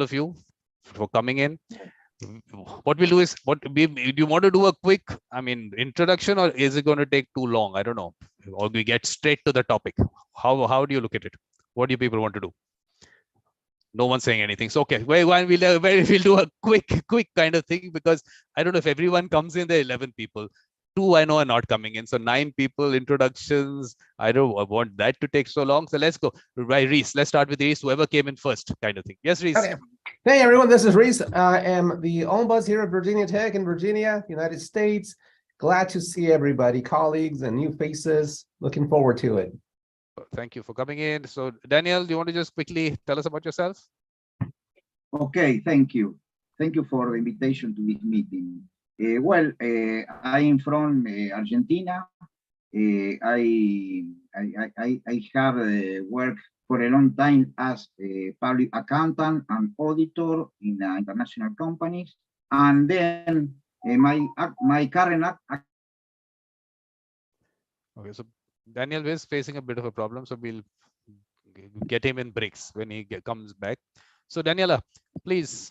of you for coming in. What we'll do is, do you want to do a quick, introduction, or is it going to take too long? I don't know. Or we get straight to the topic. How do you look at it? What do you people want to do? No one's saying anything. So okay, we'll do a quick kind of thing, because I don't know if everyone comes in. There are 11 people. 2 I know are not coming in, so 9 people, introductions. I don't want that to take so long. So let's go. Right, Reese. Let's start with Reese. Whoever came in first, kind of thing. Yes, Reese. Okay. Hey everyone, this is Reese. I am the Ombuds here at Virginia Tech in Virginia, United States. Glad to see everybody, colleagues and new faces. Looking forward to it. Thank you for coming in. So Daniel, do you want to just quickly tell us about yourself? Okay, thank you. Thank you for the invitation to this meeting. I am from Argentina. I have worked for a long time as a public accountant and auditor in international companies, and then my current Okay, so Daniel is facing a bit of a problem, so we'll get him in breaks when he comes back. So Daniela, please.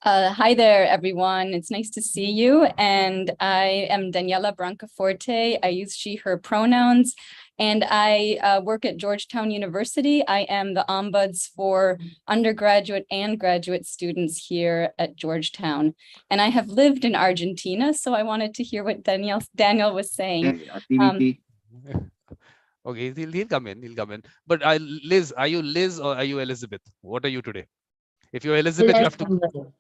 Hi there, everyone. It's nice to see you. And I am Daniela Brancaforte. I use she, her pronouns, and I work at Georgetown University. I am the Ombuds for undergraduate and graduate students here at Georgetown. And I have lived in Argentina, so I wanted to hear what Daniel was saying. Okay, he'll come in. But Liz, are you Liz or are you Elizabeth? What are you today? If you're Elizabeth, you have to...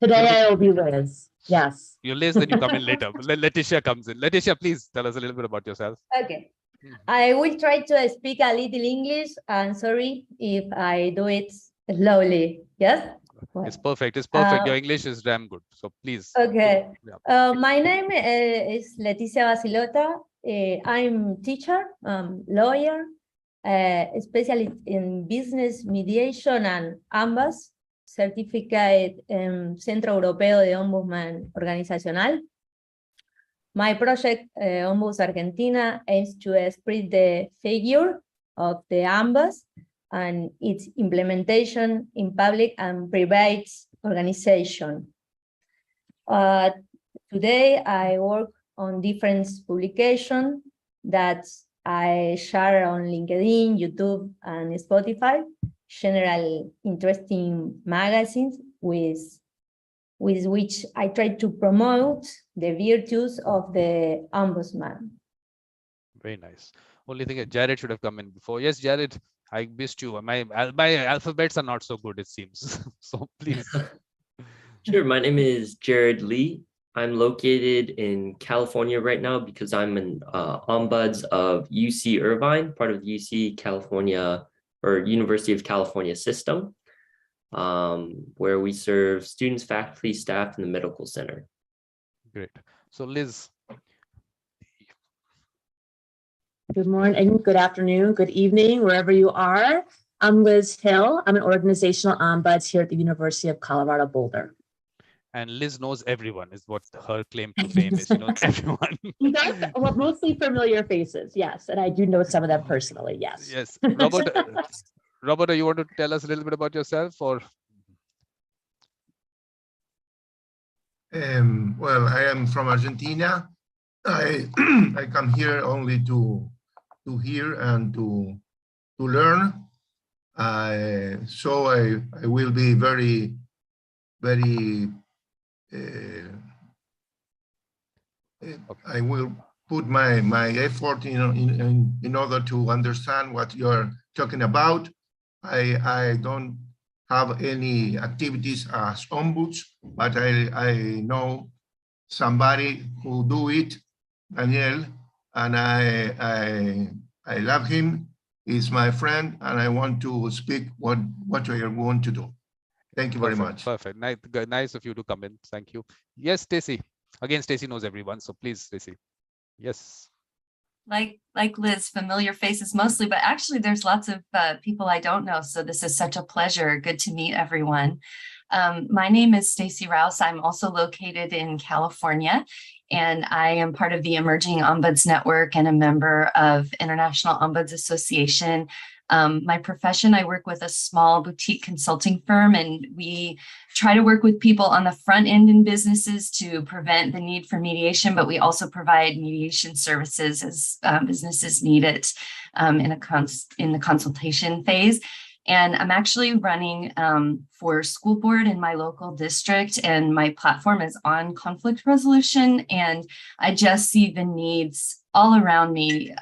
Today I will be Liz. Yes. You're Liz, then you come in later. Leticia comes in. Leticia, please tell us a little bit about yourself. Okay. I will try to speak a little English, and sorry if I do it slowly. Yes? It's perfect. It's perfect. Your English is damn good. So please. Okay. My name is Leticia Basilotta. I'm teacher, lawyer, specialist in business mediation and Ombuds, certificate Centro Europeo de Ombudsman Organizacional. My project, Ombuds Argentina, aims to spread the figure of the Ombuds and its implementation in public and private organization. Today, I work on different publications that I share on LinkedIn, YouTube, and Spotify, general interesting magazines with which I try to promote the virtues of the ombudsman. Very nice. Only thing is Jared should have come in before. Yes, Jared, I missed you. My alphabets are not so good, it seems. So please. Sure. My name is Jared Lee. I'm located in California right now because I'm an ombuds of UC Irvine, part of the UC California or University of California system, where we serve students, faculty, staff in the medical center. Great. So Liz. Good morning, good afternoon, good evening, wherever you are. I'm Liz Hill. I'm an organizational ombuds here at the University of Colorado Boulder. And Liz knows everyone, is what her claim to fame is. She knows everyone. Well, mostly familiar faces, yes. And I do know some of them personally, yes. Yes. Roberto, you want to tell us a little bit about yourself, or? Well, I am from Argentina. I come here only to hear and to learn. So I will be very I will put my effort in order to understand what you're talking about. I don't have any activities as ombuds, but I know somebody who do it, Daniel, and I love him. He's my friend, and I want to speak what I want to do. Thank you very much. Perfect. Nice of you to come in. Thank you. Yes, Stacy. Again, Stacy knows everyone, so please, Stacy. Yes. Like Liz, familiar faces mostly, but actually there's lots of people I don't know. So this is such a pleasure. Good to meet everyone. My name is Stacy Rouse. I'm also located in California, and I am part of the Emerging Ombuds Network and a member of International Ombuds Association. My profession, I work with a small boutique consulting firm, and we try to work with people on the front end in businesses to prevent the need for mediation, but we also provide mediation services as businesses need it in the consultation phase. And I'm actually running for school board in my local district, and my platform is on conflict resolution. And I just see the needs all around me,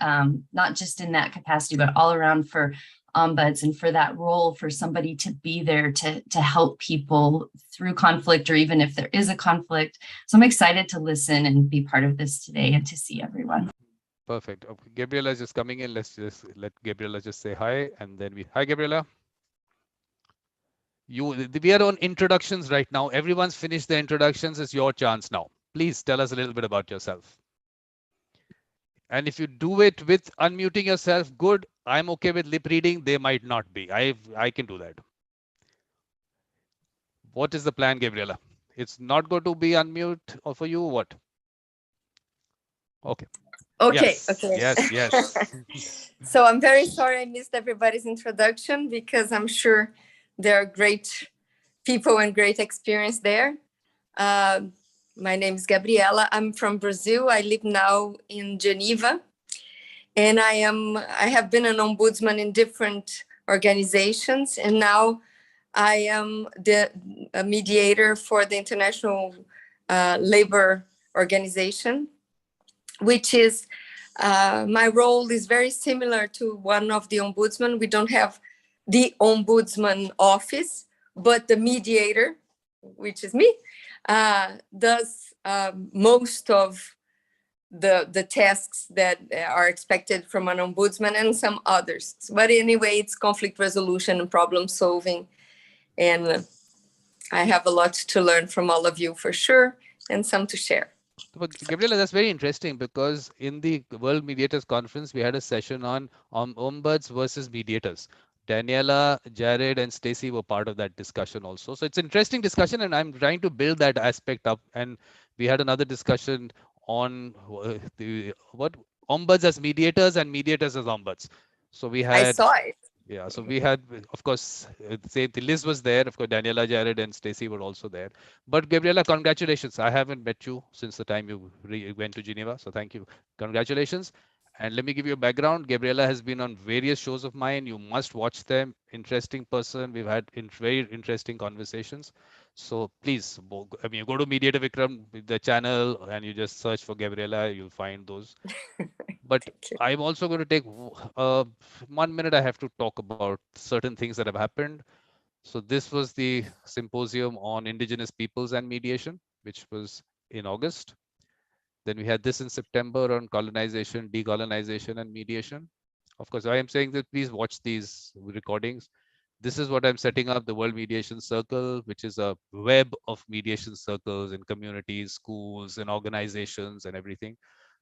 not just in that capacity, but all around for ombuds and for that role for somebody to be there to help people through conflict, or even if there is a conflict. So I'm excited to listen and be part of this today and to see everyone. Perfect. Okay, Gabriela is just coming in. Let's just let Gabriela just say hi, and then hi, Gabriela. We are on introductions right now. Everyone's finished their introductions. It's your chance now. Please tell us a little bit about yourself. And if you do it with unmuting yourself, good. I'm okay with lip reading. They might not be. I can do that. What is the plan, Gabriela? It's not going to be unmute or for you, what? Okay. Okay, Yes, okay. yes. So I'm very sorry I missed everybody's introduction, because I'm sure there are great people and great experience there. My name is Gabriela. I'm from Brazil. I live now in Geneva, and I have been an ombudsman in different organizations, and now I am a mediator for the International Labor Organization, which is my role is very similar to one of the ombudsman. We don't have the ombudsman office, but the mediator, which is me, does most of the tasks that are expected from an ombudsman, and some others. But anyway, it's conflict resolution and problem solving. And I have a lot to learn from all of you for sure, and some to share. But Gabriela, that's very interesting, because in the World Mediators Conference, we had a session on ombuds versus mediators. Daniela, Jared, and Stacy were part of that discussion also. So it's an interesting discussion, and I'm trying to build that aspect up. And we had another discussion on what ombuds as mediators and mediators as ombuds. So we had. I saw it. Yeah, so we had, of course, say the Liz was there, of course, Daniela, Jared, and Stacy were also there. But Gabriela, congratulations. I haven't met you since the time you went to Geneva. So thank you. Congratulations. And let me give you a background. Gabriela has been on various shows of mine. You must watch them. Interesting person. We've had very interesting conversations. So please, I mean, you go to Mediator Vikram, the channel, and you just search for Gabriela, you'll find those. But I'm also going to take 1 minute. I have to talk about certain things that have happened. So this was the symposium on indigenous peoples and mediation, which was in August. Then we had this in September on colonization, decolonization, and mediation. Of course, I am saying that please watch these recordings. This is what I'm setting up, the World Mediation Circle, which is a web of mediation circles in communities, schools, and organizations and everything.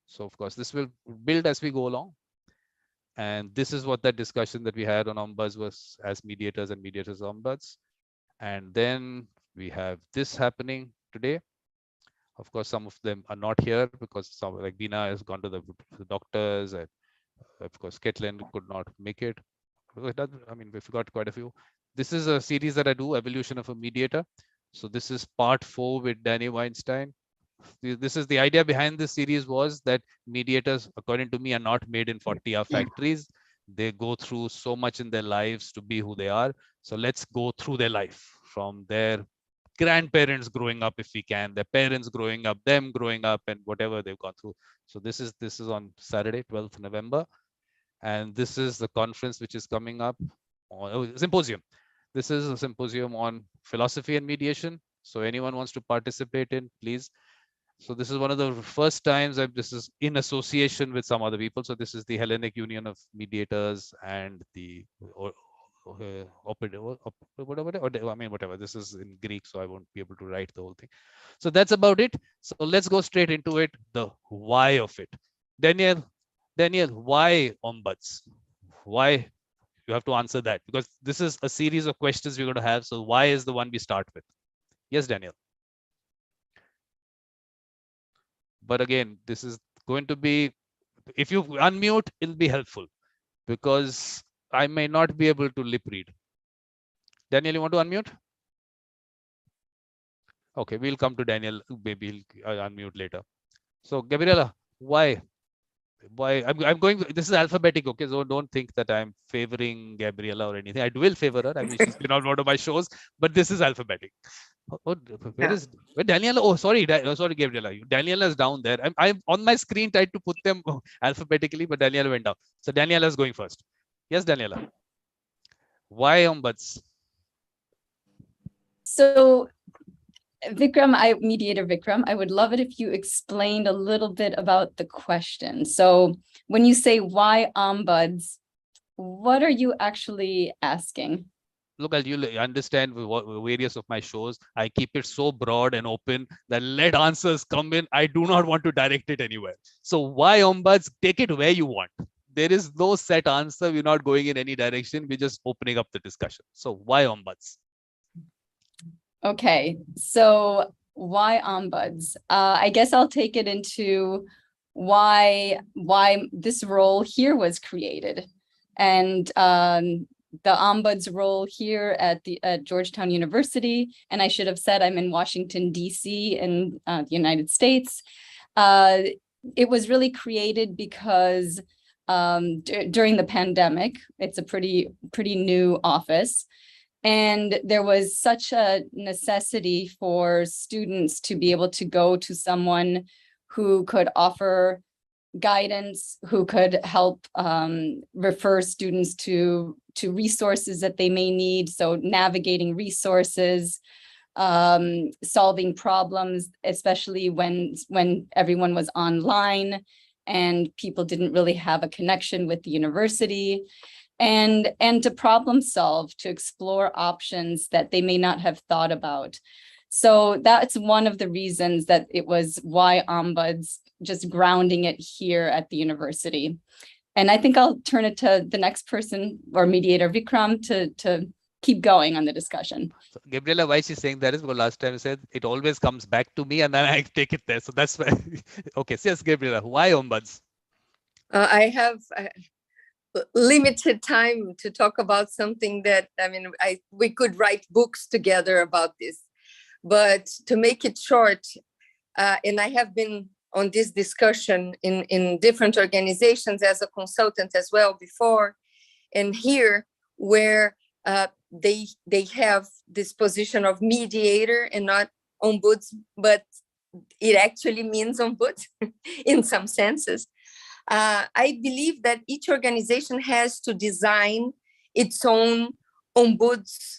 So of course, this will build as we go along. And this is what that discussion that we had on ombuds was as mediators and mediators ombuds. And then we have this happening today. Of course, some of them are not here because some like Bina has gone to the doctors, and of course, Caitlan could not make it. I mean, we forgot quite a few. This is a series that I do, Evolution of a Mediator. So this is part 4 with Danny Weinstein. This is the idea behind this series was that mediators, according to me, are not made in 40-hour factories. They go through so much in their lives to be who they are. So let's go through their life from their grandparents growing up, if we can, their parents growing up, them growing up, and whatever they've gone through. So this is on Saturday, 12th November. And this is the conference which is coming up on symposium. This is a symposium on philosophy and mediation. So anyone wants to participate in, please. So this is one of the first times this is in association with some other people. So this is the Hellenic Union of Mediators and the whatever. This is in Greek, so I won't be able to write the whole thing. So that's about it. So let's go straight into it. The why of it. Daniel, why ombuds? Why? You have to answer that, because this is a series of questions we're going to have. So why is the one we start with? Yes, Daniel. But again, this is going to be, if you unmute, it'll be helpful, because I may not be able to lip read. Daniel, you want to unmute? Okay, we'll come to Daniel. Maybe he'll unmute later. So, Gabriela, why? I'm going, this is alphabetic, okay? So don't think that I'm favoring Gabriela or anything. I will favor her. I mean, she's been on one of my shows, but this is alphabetic. Where Daniela? Oh, sorry, sorry, Gabriela. Daniela is down there. I'm on my screen tried to put them alphabetically, but Daniela went down. So Daniela is going first. Yes, Daniela. Why Ombuds? So Vikram, Mediator Vikram, I would love it if you explained a little bit about the question. So when you say why Ombuds, what are you actually asking? Look, you'll understand various of my shows. I keep it so broad and open that let answers come in. I do not want to direct it anywhere. So why Ombuds? Take it where you want. There is no set answer. We're not going in any direction. We're just opening up the discussion. So why Ombuds? Okay, so why Ombuds? I guess I'll take it into why this role here was created, and the Ombuds role here at Georgetown University. And I should have said I'm in Washington D.C. in the United States. It was really created because during the pandemic, it's a pretty new office. And there was such a necessity for students to be able to go to someone who could offer guidance, who could help refer students to resources that they may need. So navigating resources, solving problems, especially when everyone was online and people didn't really have a connection with the university. And to problem solve, to explore options that they may not have thought about. So that's one of the reasons that it was why Ombuds, just grounding it here at the university. And I think I'll turn it to the next person, or Mediator Vikram, to keep going on the discussion. So, Gabriela, why she's saying that is because last time I said it always comes back to me and then I take it there. So that's why. Okay, so yes, Gabriela, why Ombuds? I have limited time to talk about something that, I mean, we could write books together about this, but to make it short, and I have been on this discussion in different organizations as a consultant as well before, and here where they have this position of mediator and not ombuds, but it actually means ombuds in some senses. I believe that each organization has to design its own ombuds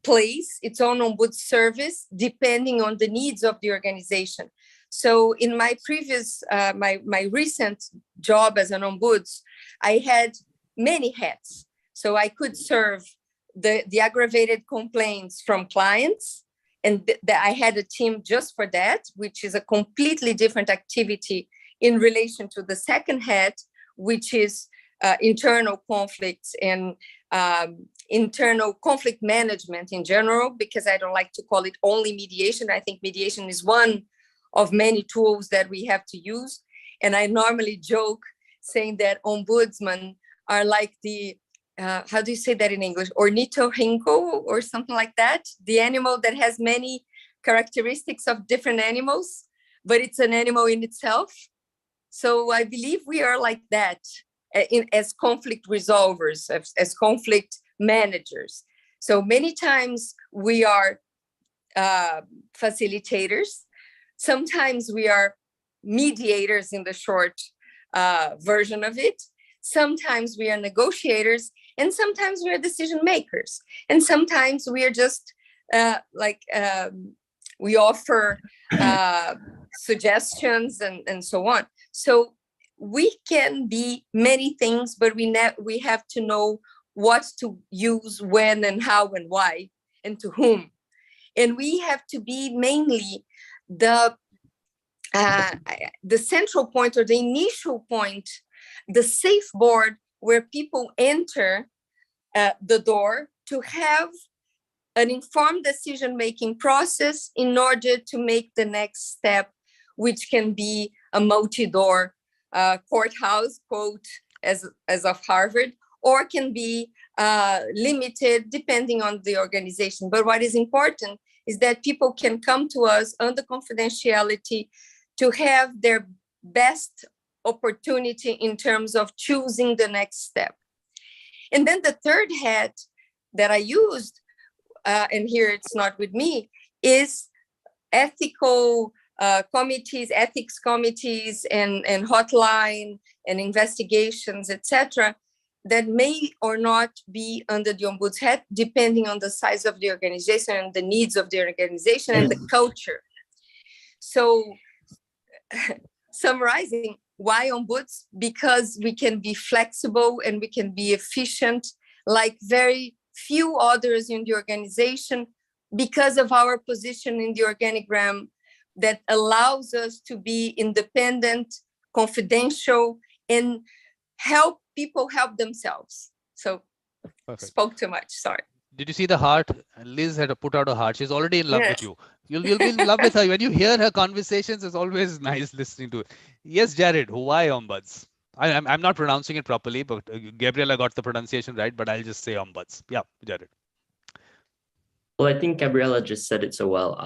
place, its own ombuds service, depending on the needs of the organization. So in my previous, my recent job as an ombuds, I had many hats. So I could serve the aggravated complaints from clients, and I had a team just for that, which is a completely different activity in relation to the second hat, which is internal conflicts and internal conflict management in general, because I don't like to call it only mediation. I think mediation is one of many tools that we have to use. And I normally joke saying that ombudsmen are like the, how do you say that in English? Ornithorynco or something like that. The animal that has many characteristics of different animals, but it's an animal in itself. So I believe we are like that as conflict resolvers, as conflict managers. So many times we are facilitators. Sometimes we are mediators in the short version of it. Sometimes we are negotiators, and sometimes we are decision makers. And sometimes we are just we offer suggestions and so on. So we can be many things, but we have to know what to use, when and how and why, and to whom. And we have to be mainly the central point or the initial point, the safe board where people enter the door to have an informed decision-making process in order to make the next step, which can be a multi-door courthouse, quote, as of Harvard, or can be limited depending on the organization. But what is important is that people can come to us under confidentiality to have their best opportunity in terms of choosing the next step. And then the third hat that I used, and here it's not with me, is ethical committees, ethics committees, and hotline and investigations, etc., that may or not be under the Ombuds hat, depending on the size of the organization and the needs of the organization and the culture. So, summarizing, why Ombuds? Because we can be flexible and we can be efficient, like very few others in the organization, because of our position in the organigram that allows us to be independent, confidential, and help people help themselves. So, Perfect. spoke too much, sorry. Did you see the heart? Liz had put out a heart. She's already in love with you. You'll be in love with her. When you hear her conversations, it's always nice listening to it. Yes, Jared, why Ombuds? I'm not pronouncing it properly, but Gabriela got the pronunciation right, but I'll just say Ombuds. Yeah, Jared. Well, I think Gabriela just said it so well.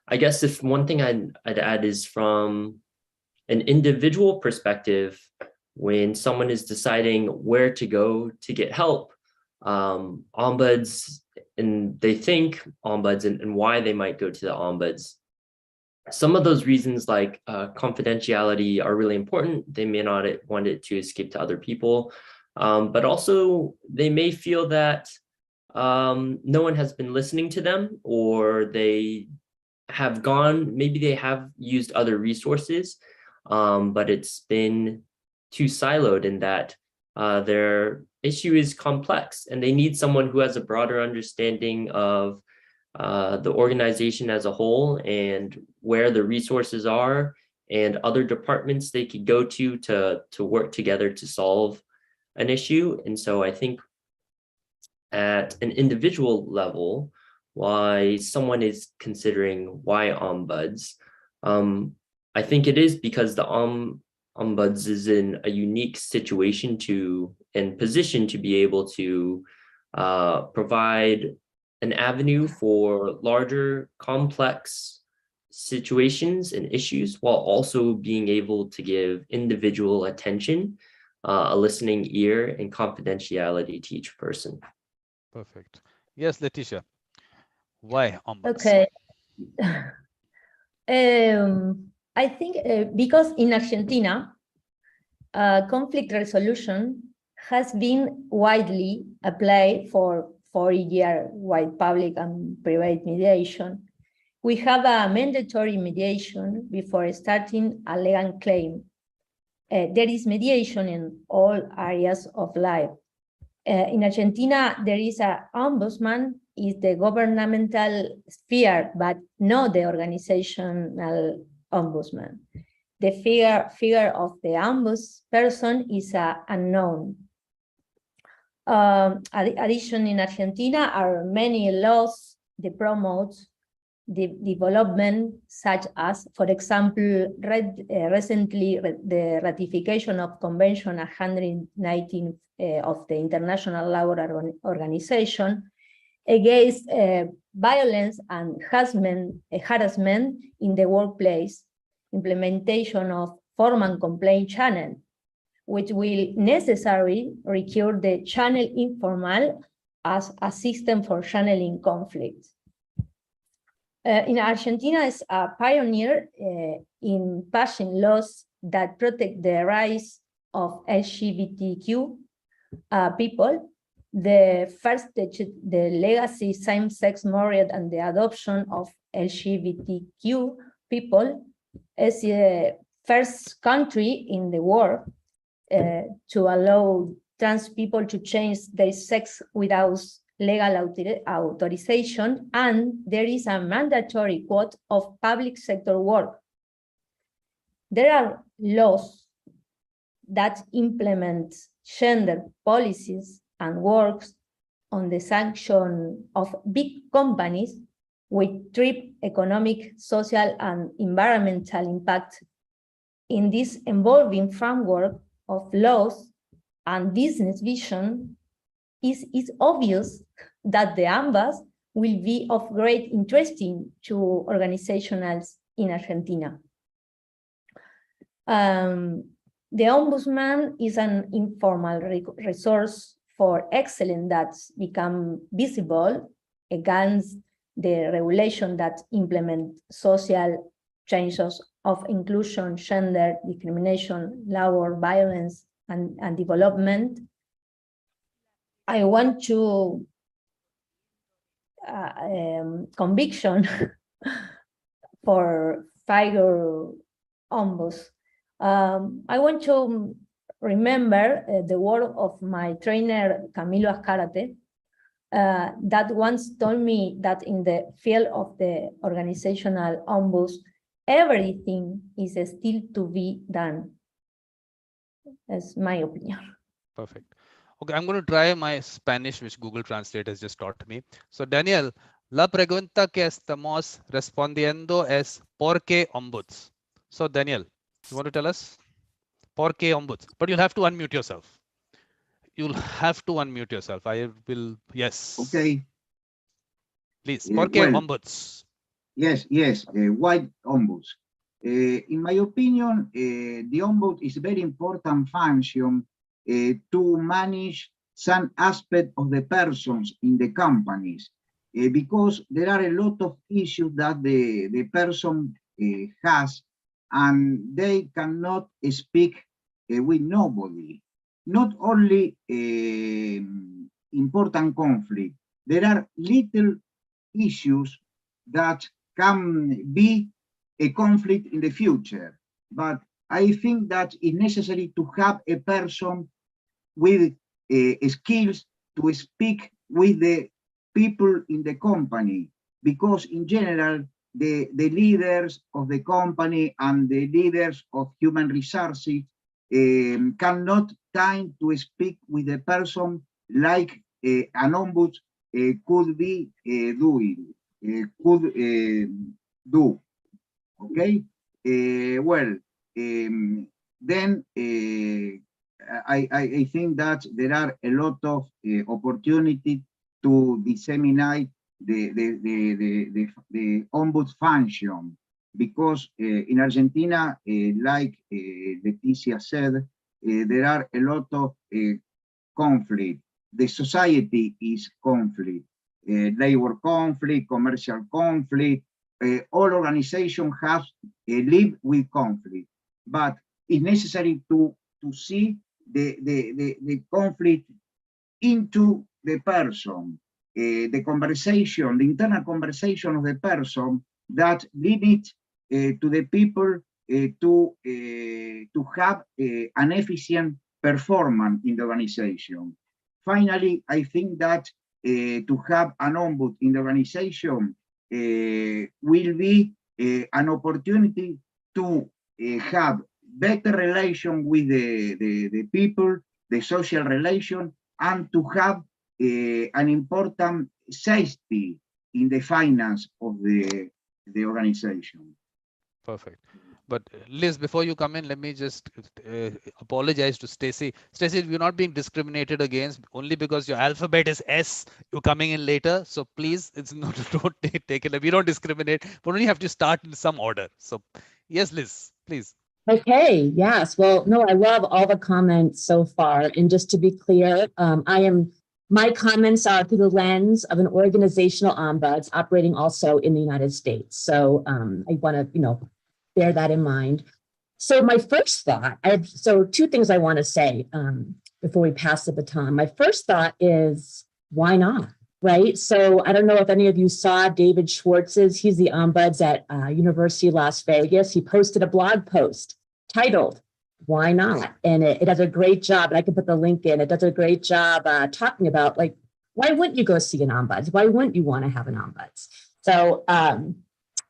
I guess if one thing I'd add is from an individual perspective, when someone is deciding where to go to get help, Ombuds, and they think Ombuds and why they might go to the Ombuds. Some of those reasons, like confidentiality, are really important. They may not want it to escape to other people, but also they may feel that no one has been listening to them, or they have gone, maybe they have used other resources, but it's been too siloed in that their issue is complex and they need someone who has a broader understanding of the organization as a whole and where the resources are and other departments they could go to work together to solve an issue. And so I think at an individual level, why someone is considering why Ombuds, I think it is because the Ombuds is in a unique situation and position to be able to provide an avenue for larger, complex situations and issues, while also being able to give individual attention, a listening ear, and confidentiality to each person. Perfect. Yes, Leticia. Why Ombuds? Okay. I think because in Argentina, conflict resolution has been widely applied for 4-year-wide public and private mediation. We have a mandatory mediation before starting a legal claim. There is mediation in all areas of life. In Argentina, there is an ombudsman, is the governmental sphere, but not the organizational ombudsman. The figure of the ombudsperson is unknown. Addition in Argentina are many laws that promote the development, such as, for example, recently the ratification of Convention 119 of the International Labour Organization against violence and harassment in the workplace, implementation of formal complaint channel, which will necessarily require the channel informal as a system for channeling conflict. In Argentina is a pioneer in passing laws that protect the rights of LGBTQ people. The first, the legacy same-sex marriage and the adoption of LGBTQ people is the first country in the world to allow trans people to change their sex without legal authorization, and there is a mandatory quote of public sector work. There are laws that implement gender policies and works on the sanction of big companies with deep economic, social, and environmental impact. In this evolving framework of laws, and business vision, it's obvious that the Ombuds will be of great interest to organizations in Argentina. The Ombudsman is an informal resource for excellence that's become visible against the regulation that implement social changes of inclusion, gender, discrimination, labor, violence, and development. I want to conviction for figure ombuds. I want to remember the word of my trainer, Camilo Ascarate, that once told me that in the field of the organizational ombuds, everything is still to be done. That's my opinion. Perfect. Okay, I'm going to try my Spanish, which Google Translate has just taught me. So, Daniel, la pregunta que estamos respondiendo es ¿por qué ombuds? So, Daniel, you want to tell us? ¿Por qué ombuds? But you'll have to unmute yourself. You'll have to unmute yourself. I will, yes. Okay. Please, ¿por qué ombuds? Yes, why ombuds? In my opinion, the ombud is a very important function to manage some aspect of the persons in the companies, because there are a lot of issues that the person has, and they cannot speak with nobody. Not only important conflict, there are little issues that can be a conflict in the future, but I think that it's necessary to have a person with skills to speak with the people in the company, because in general, the leaders of the company and the leaders of human resources cannot time to speak with a person like an ombud could be doing, do. Okay, then I think that there are a lot of opportunity to disseminate the ombud function, because in Argentina, like Leticia said, there are a lot of conflict. The society is conflict, labor conflict, commercial conflict. All organizations have live with conflict, but it's necessary to see the conflict into the person, the conversation, the internal conversation of the person that limit to the people to have an efficient performance in the organization. Finally, I think that to have an ombud in the organization will be an opportunity to have better relation with the people, the social relation, and to have an important safety in the finance of the organization. Perfect. But Liz, before you come in, let me just apologize to Stacy. Stacy, you're not being discriminated against only because your alphabet is S. You're coming in later, so please, it's not don't take it. We don't discriminate, but only have to start in some order. So, yes, Liz, please. Okay. Yes. Well, no, I love all the comments so far, and just to be clear, my comments are through the lens of an organizational ombuds operating also in the United States. So I want to, bear that in mind. So my first thought, so two things I want to say before we pass the baton. My first thought is, why not? Right? So I don't know if any of you saw David Schwartz's, he's the ombuds at University of Las Vegas. He posted a blog post titled, "Why Not?" And it does a great job, and I can put the link in. It does a great job talking about, like, why wouldn't you go see an ombuds? Why wouldn't you want to have an ombuds? So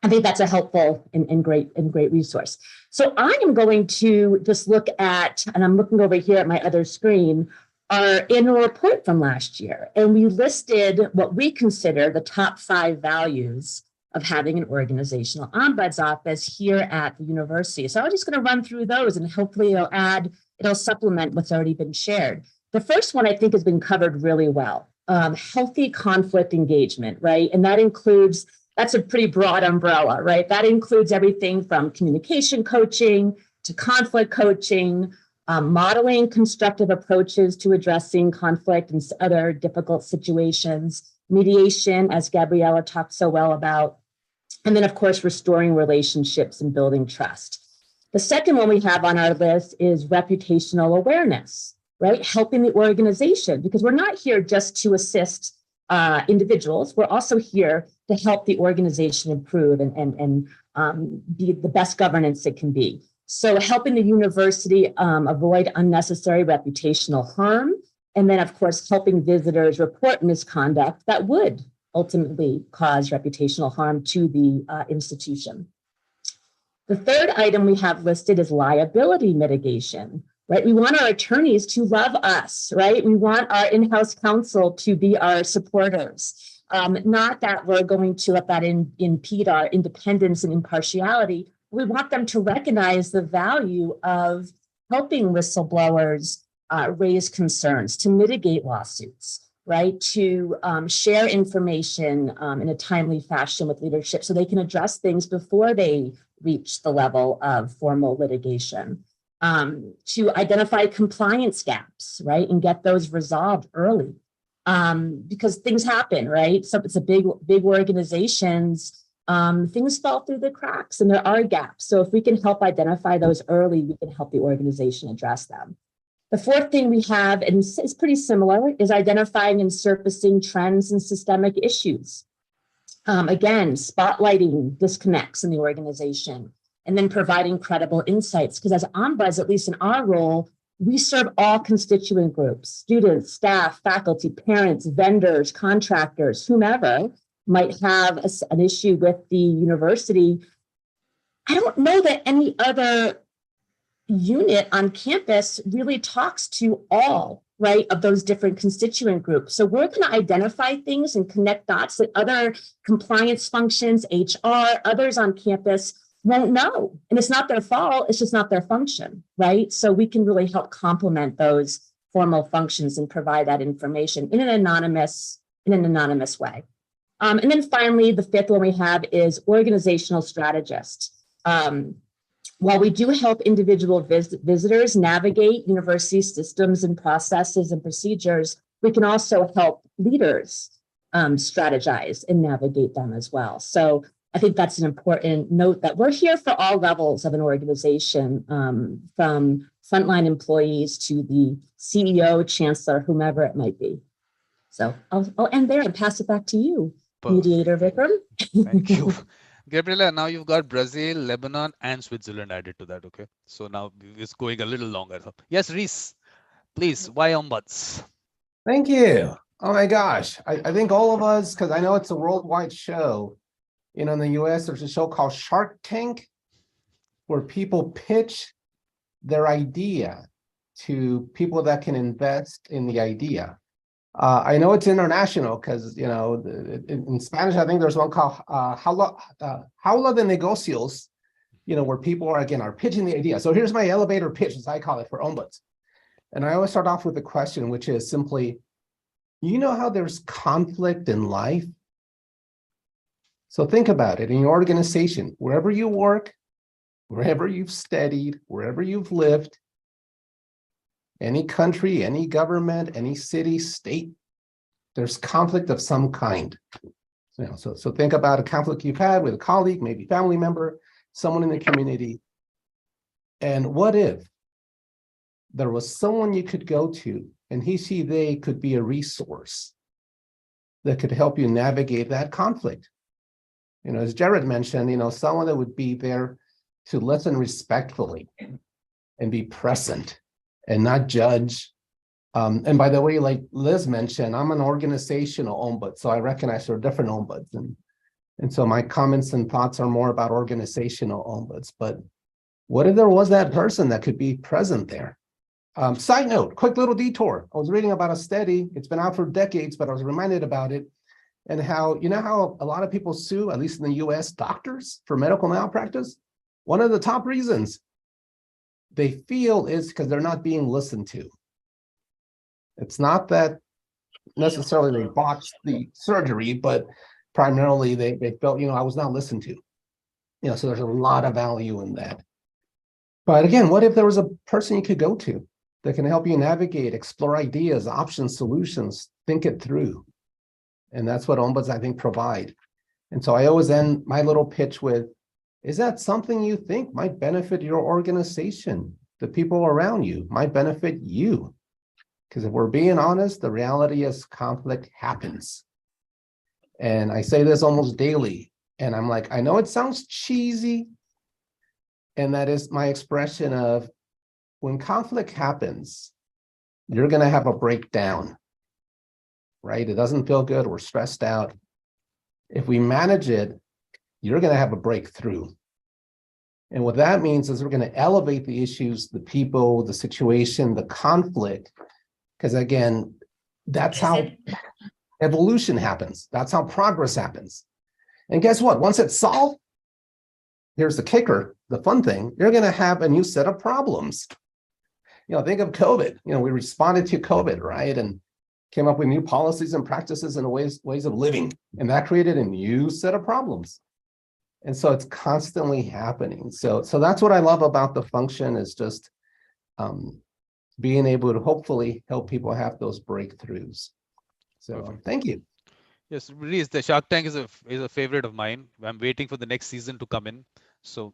I think that's a helpful and great resource. So I am going to just look at, and I'm looking over here at my other screen, our annual report from last year. And we listed what we consider the top 5 values of having an organizational ombuds office here at the university. So I'm just going to run through those, and hopefully it'll add It'll supplement what's already been shared. The first one I think has been covered really well. Healthy conflict engagement, right? And that includes, that's a pretty broad umbrella, right? That includes everything from communication coaching to conflict coaching, modeling constructive approaches to addressing conflict and other difficult situations, mediation, as Gabriela talked so well about, and then of course, restoring relationships and building trust. The second one we have on our list is reputational awareness, right? Helping the organization, because we're not here just to assist individuals. We're also here to help the organization improve and be the best governance it can be. So helping the university avoid unnecessary reputational harm, and then of course, helping visitors report misconduct that would ultimately cause reputational harm to the institution. The third item we have listed is liability mitigation, right? We want our attorneys to love us, right? We want our in-house counsel to be our supporters. Not that we're going to let that impede our independence and impartiality. We want them to recognize the value of helping whistleblowers raise concerns, to mitigate lawsuits, right? To share information in a timely fashion with leadership so they can address things before they reach the level of formal litigation. To identify compliance gaps, right? And get those resolved early. Because things happen, right? So it's a big organizations, things fall through the cracks and there are gaps. So if we can help identify those early, we can help the organization address them. The fourth thing we have, and it's pretty similar, is identifying and surfacing trends and systemic issues. Again, spotlighting disconnects in the organization and then providing credible insights. Because as ombuds, at least in our role, we serve all constituent groups, students, staff, faculty, parents, vendors, contractors, whomever might have an issue with the university. I don't know that any other unit on campus really talks to all, right, of those different constituent groups. So we're going to identify things and connect dots that other compliance functions, HR, others on campus won't know. And it's not their fault, it's just not their function, right? So we can really help complement those formal functions and provide that information in an anonymous way. And then finally, the fifth one we have is organizational strategist. While we do help individual visitors navigate university systems and processes and procedures, we can also help leaders strategize and navigate them as well. So I think that's an important note that we're here for all levels of an organization, from frontline employees to the CEO, chancellor, whomever it might be. So I'll end there and pass it back to you, Mediator Vikram. Thank you. Gabriela, now you've got Brazil, Lebanon, and Switzerland added to that, okay? So now it's going a little longer. Yes, Reese, please, why ombuds? Thank you. Oh my gosh. I think all of us, because I know it's a worldwide show, you know, in the US, there's a show called Shark Tank, where people pitch their idea to people that can invest in the idea. I know it's international because, you know, in Spanish, I think there's one called Jaula de Negocios, you know, where people are pitching the idea. So here's my elevator pitch, as I call it, for ombuds. And I always start off with a question, which is simply, you know how there's conflict in life? So think about it in your organization, wherever you work, wherever you've studied, wherever you've lived, any country, any government, any city, state, there's conflict of some kind. You know, so think about a conflict you've had with a colleague, maybe family member, someone in the community. And what if there was someone you could go to and they could be a resource that could help you navigate that conflict? You know, as Jared mentioned, you know, someone that would be there to listen respectfully and be present and not judge. And by the way, like Liz mentioned, I'm an organizational ombud, so I recognize there are different ombuds. And so my comments and thoughts are more about organizational ombuds. But what if there was that person that could be present there? Side note, quick little detour. I was reading about a study. It's been out for decades, but I was reminded about it. And how, you know how a lot of people sue, at least in the US, doctors for medical malpractice? One of the top reasons they feel is because they're not being listened to. It's not that necessarily they botched the surgery, but primarily they felt, I was not listened to. So there's a lot of value in that. But again, what if there was a person you could go to that can help you navigate, explore ideas, options, solutions, think it through? And that's what Ombuds, I think, provide. And so I always end my little pitch with, is that something you think might benefit your organization? The people around you might benefit you. Because if we're being honest, the reality is conflict happens. And I say this almost daily. And I'm like, I know it sounds cheesy. And that is my expression of when conflict happens, you're going to have a breakdown, right? It doesn't feel good. We're stressed out. If we manage it, you're going to have a breakthrough. And what that means is we're going to elevate the issues, the people, the situation, the conflict. Because again, that's how evolution happens. That's how progress happens. And guess what? Once it's solved, here's the kicker, the fun thing, you're going to have a new set of problems. Think of COVID. We responded to COVID, right? And came up with new policies and practices and ways of living. And that created a new set of problems. And so it's constantly happening. So that's what I love about the function is just being able to hopefully help people have those breakthroughs. So thank you. Yes, Reese, the Shark Tank is a favorite of mine. I'm waiting for the next season to come in. So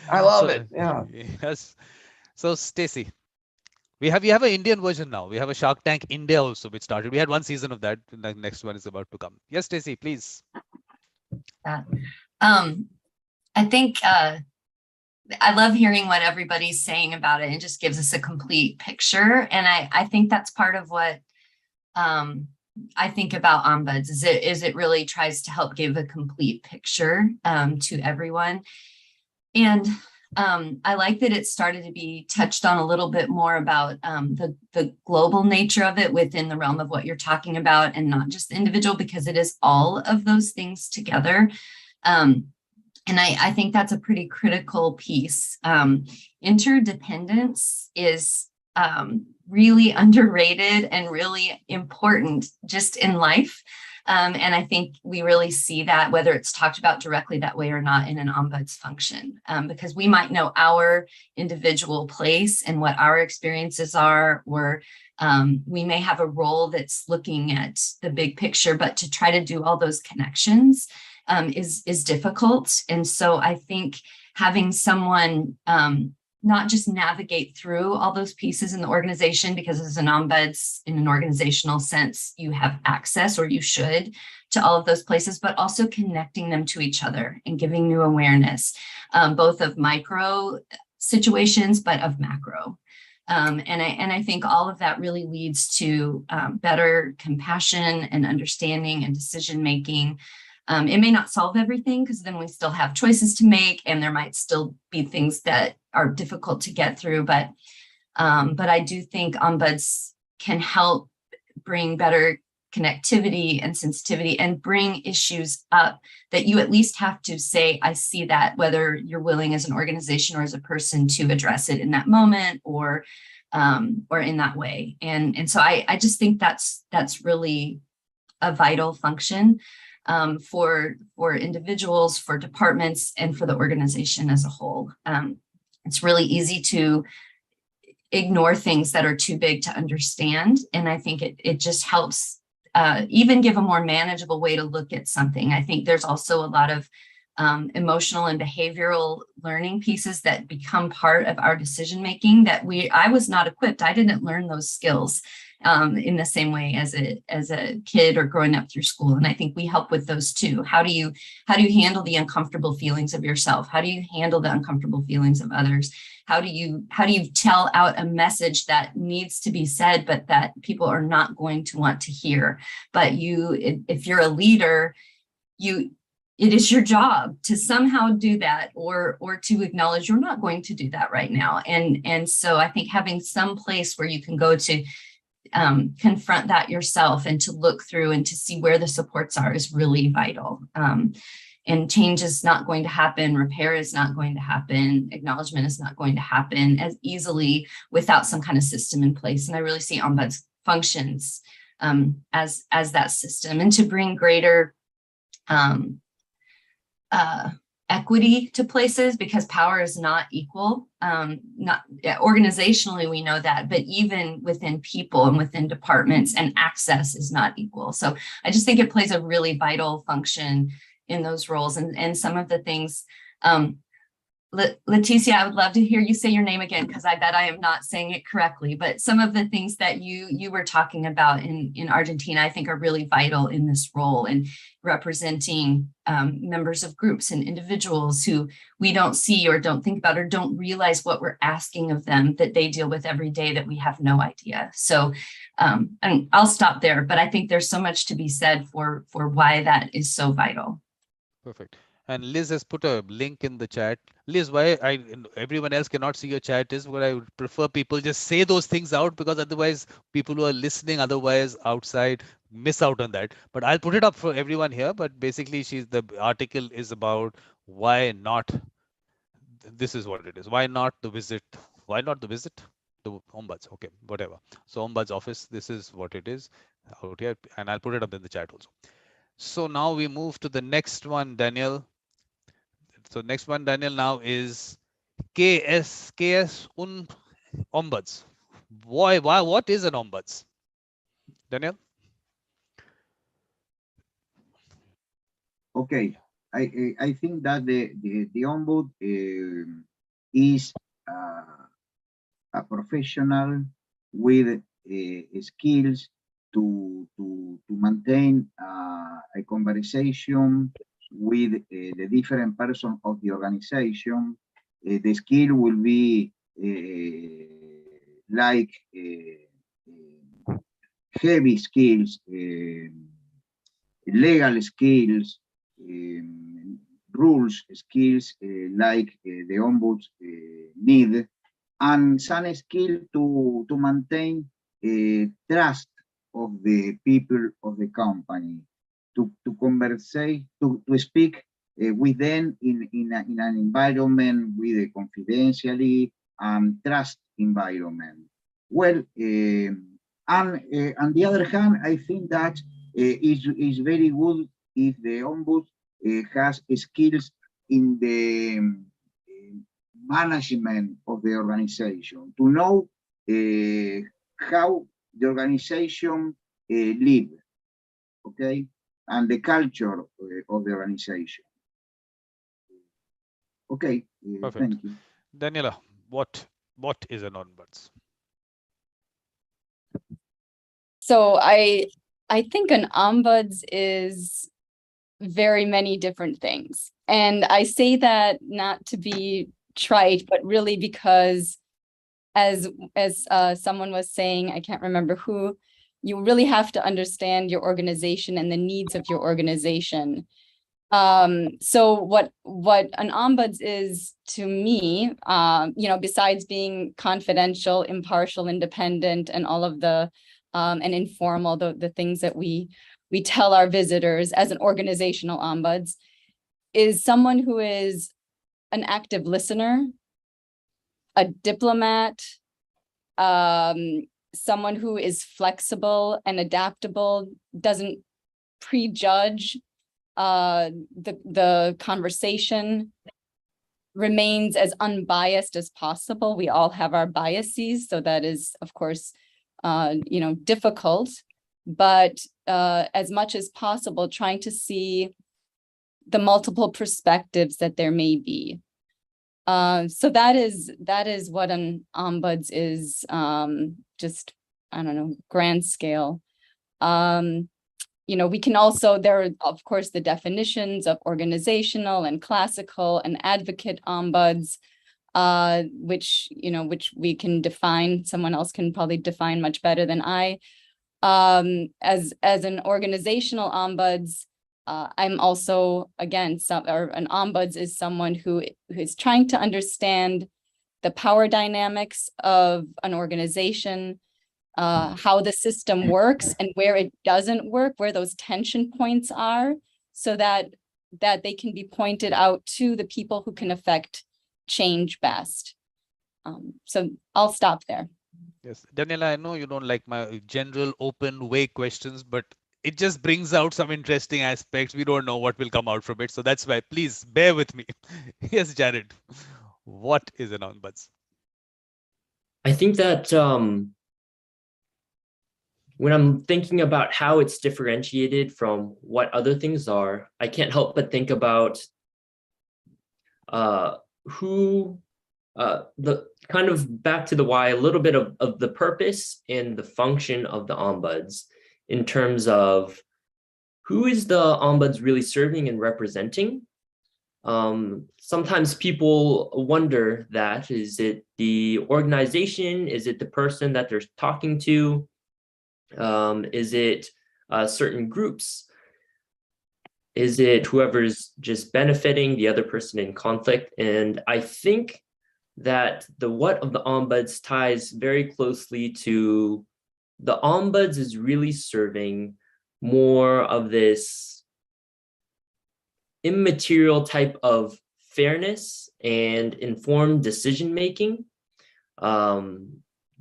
I love it. Yeah. Yes. So Stacy, we have an Indian version now. We have a Shark Tank India also, which started. We had one season of that. The next one is about to come. Yes, Stacy, please. I think I love hearing what everybody's saying about it. It just gives us a complete picture. And I think that's part of what I think about Ombuds is it really tries to help give a complete picture to everyone. And I like that it started to be touched on a little bit more about the global nature of it within the realm of what you're talking about and not just individual, because it is all of those things together. And I think that's a pretty critical piece. Interdependence is really underrated and really important just in life. And I think we really see that whether it's talked about directly that way or not in an ombuds function, because we might know our individual place and what our experiences are, or we may have a role that's looking at the big picture, but to try to do all those connections is difficult. And so I think having someone not just navigate through all those pieces in the organization, because as an ombuds in an organizational sense, you have access, or you should, to all of those places, but also connecting them to each other and giving new awareness, both of micro situations, but of macro. And I think all of that really leads to better compassion and understanding and decision-making. It may not solve everything, because then we still have choices to make, and there might still be things that are difficult to get through. But I do think ombuds can help bring better connectivity and sensitivity and bring issues up that you at least have to say, I see that, whether you're willing as an organization or as a person to address it in that moment or in that way. And so I just think that's really a vital function. For individuals, for departments, and for the organization as a whole. It's really easy to ignore things that are too big to understand. And I think it just helps even give a more manageable way to look at something. I think there's also a lot of emotional and behavioral learning pieces that become part of our decision-making that I was not equipped. I didn't learn those skills in the same way as a kid or growing up through school. And I think we help with those too. How do you handle the uncomfortable feelings of yourself? How do you handle the uncomfortable feelings of others? How do you tell out a message that needs to be said, but that people are not going to want to hear? But if you're a leader, it is your job to somehow do that, or to acknowledge you're not going to do that right now. And so I think having some place where you can go to confront that yourself and to look through and to see where the supports are is really vital. and change is not going to happen, repair is not going to happen, acknowledgement is not going to happen as easily without some kind of system in place. And I really see Ombuds functions as that system, and to bring greater equity to places, because power is not equal. Organizationally, we know that, but even within people and within departments, and access is not equal. So I just think it plays a really vital function in those roles, and some of the things. Leticia, I would love to hear you say your name again, because I bet I am not saying it correctly, but some of the things that you were talking about in Argentina, I think are really vital in this role, and representing members of groups and individuals who we don't see or don't think about or don't realize what we're asking of them that they deal with every day that we have no idea. So, and I'll stop there, but I think there's so much to be said for why that is so vital. Perfect. And Liz has put a link in the chat. Liz, why everyone else cannot see your chat is what I would prefer people just say those things out, because otherwise people who are listening otherwise outside miss out on that. But I'll put it up for everyone here. But basically, the article is about why not. This is what it is. Why not the visit? Why not the visit? The Ombuds. Okay, whatever. So Ombuds office. This is what it is out here, and I'll put it up in the chat also. So now we move to the next one, Daniel. So next one, Daniel, now is KS Ombuds. Why, what is an Ombuds? Daniel? Okay, I think that the Ombud is a professional with skills to maintain a conversation with the different persons of the organization. The skill will be like heavy skills, legal skills, rules skills like the ombuds need, and some skill to maintain trust of the people of the company, to conversate, to speak with them in an environment with a confidentially and trust environment. Well, and on the other hand, I think that is very good if the Ombud has skills in the management of the organization, to know how the organization live, okay, and the culture of the organization. Okay, thank you. Daniela, what is an Ombuds? So I think an Ombuds is very many different things. And I say that not to be trite, but really because as someone was saying, I can't remember who, you really have to understand your organization and the needs of your organization. So what an Ombuds is to me, besides being confidential, impartial, independent, and all of the and informal, the things that we tell our visitors as an organizational Ombuds, is someone who is an active listener, a diplomat, someone who is flexible and adaptable, doesn't prejudge the conversation, remains as unbiased as possible. We all have our biases, so that is, of course, difficult, but as much as possible, trying to see the multiple perspectives that there may be. So that is what an Ombuds is, just, I don't know, grand scale. We can also, there are, of course, the definitions of organizational and classical and advocate Ombuds, which we can define. Someone else can probably define much better than I. As an organizational Ombuds, I'm also, again, an Ombuds is someone who is trying to understand the power dynamics of an organization, how the system works and where it doesn't work, where those tension points are, so that that they can be pointed out to the people who can affect change best. So I'll stop there. Yes, Daniela, I know you don't like my general open way questions, but it just brings out some interesting aspects. We don't know what will come out from it. So that's why, please bear with me. Yes, Jared, what is an ombuds? I think that when I'm thinking about how it's differentiated from what other things are, I can't help but think about the kind of back to the why, a little bit of the purpose and the function of the ombuds in terms of who is the ombuds really serving and representing. Sometimes people wonder that, is it the organization? Is it the person that they're talking to? Is it certain groups? Is it whoever's just benefiting the other person in conflict? And I think that the what of the ombuds ties very closely to the ombuds is really serving more of this immaterial type of fairness and informed decision-making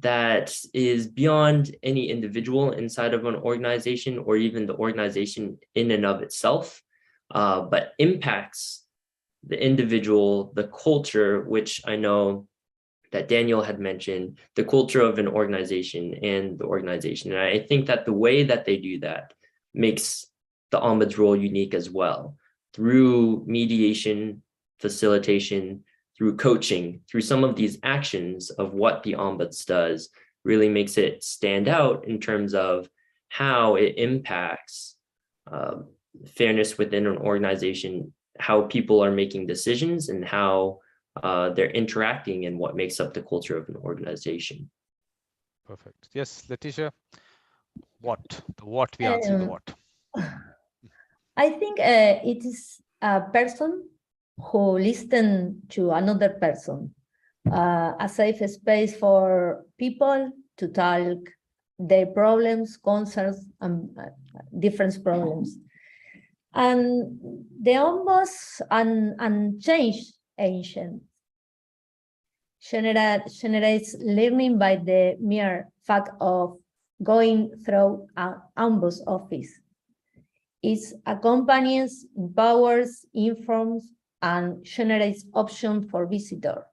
that is beyond any individual inside of an organization or even the organization in and of itself, but impacts the individual, the culture, which I know that Daniel had mentioned, the culture of an organization and the organization. And I think that the way that they do that makes the ombuds role unique as well, through mediation, facilitation, through coaching, through some of these actions of what the ombuds does, really makes it stand out in terms of how it impacts fairness within an organization, how people are making decisions, and how they're interacting, and what makes up the culture of an organization. Perfect. Yes, Leticia, what? The what, we answer the what. I think it is a person who listens to another person, a safe space for people to talk their problems, concerns, and different problems. And the ombuds and change agent generates learning by the mere fact of going through an ombuds office. It accompanies, empowers, informs, and generates options for visitor.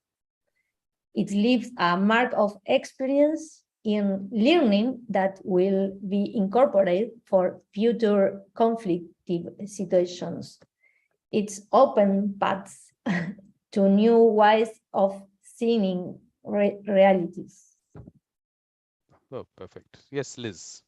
It leaves a mark of experience in learning that will be incorporated for future conflictive situations. It's open paths to new ways of seeing realities. Oh, perfect. Yes, Liz.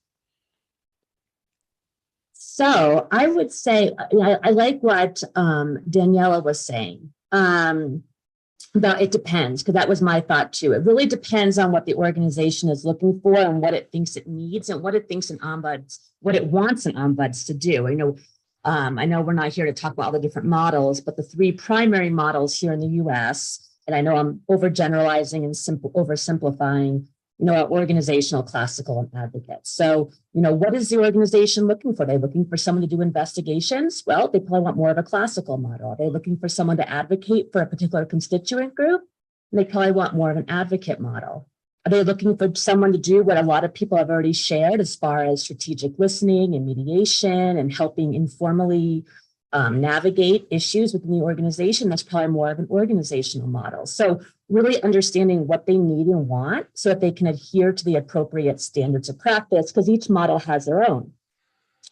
So I would say, I like what Daniela was saying about it depends, because that was my thought too. It really depends on what the organization is looking for and what it thinks it needs and what it thinks an ombuds, what it wants an ombuds to do. I know we're not here to talk about all the different models, but the three primary models here in the US, and I know I'm overgeneralizing and oversimplifying, are organizational, classical, and advocate. So, what is the organization looking for? Are they looking for someone to do investigations? Well, they probably want more of a classical model. Are they looking for someone to advocate for a particular constituent group? They probably want more of an advocate model. Are they looking for someone to do what a lot of people have already shared as far as strategic listening and mediation and helping informally navigate issues within the organization? That's probably more of an organizational model. So really understanding what they need and want so that they can adhere to the appropriate standards of practice, because each model has their own.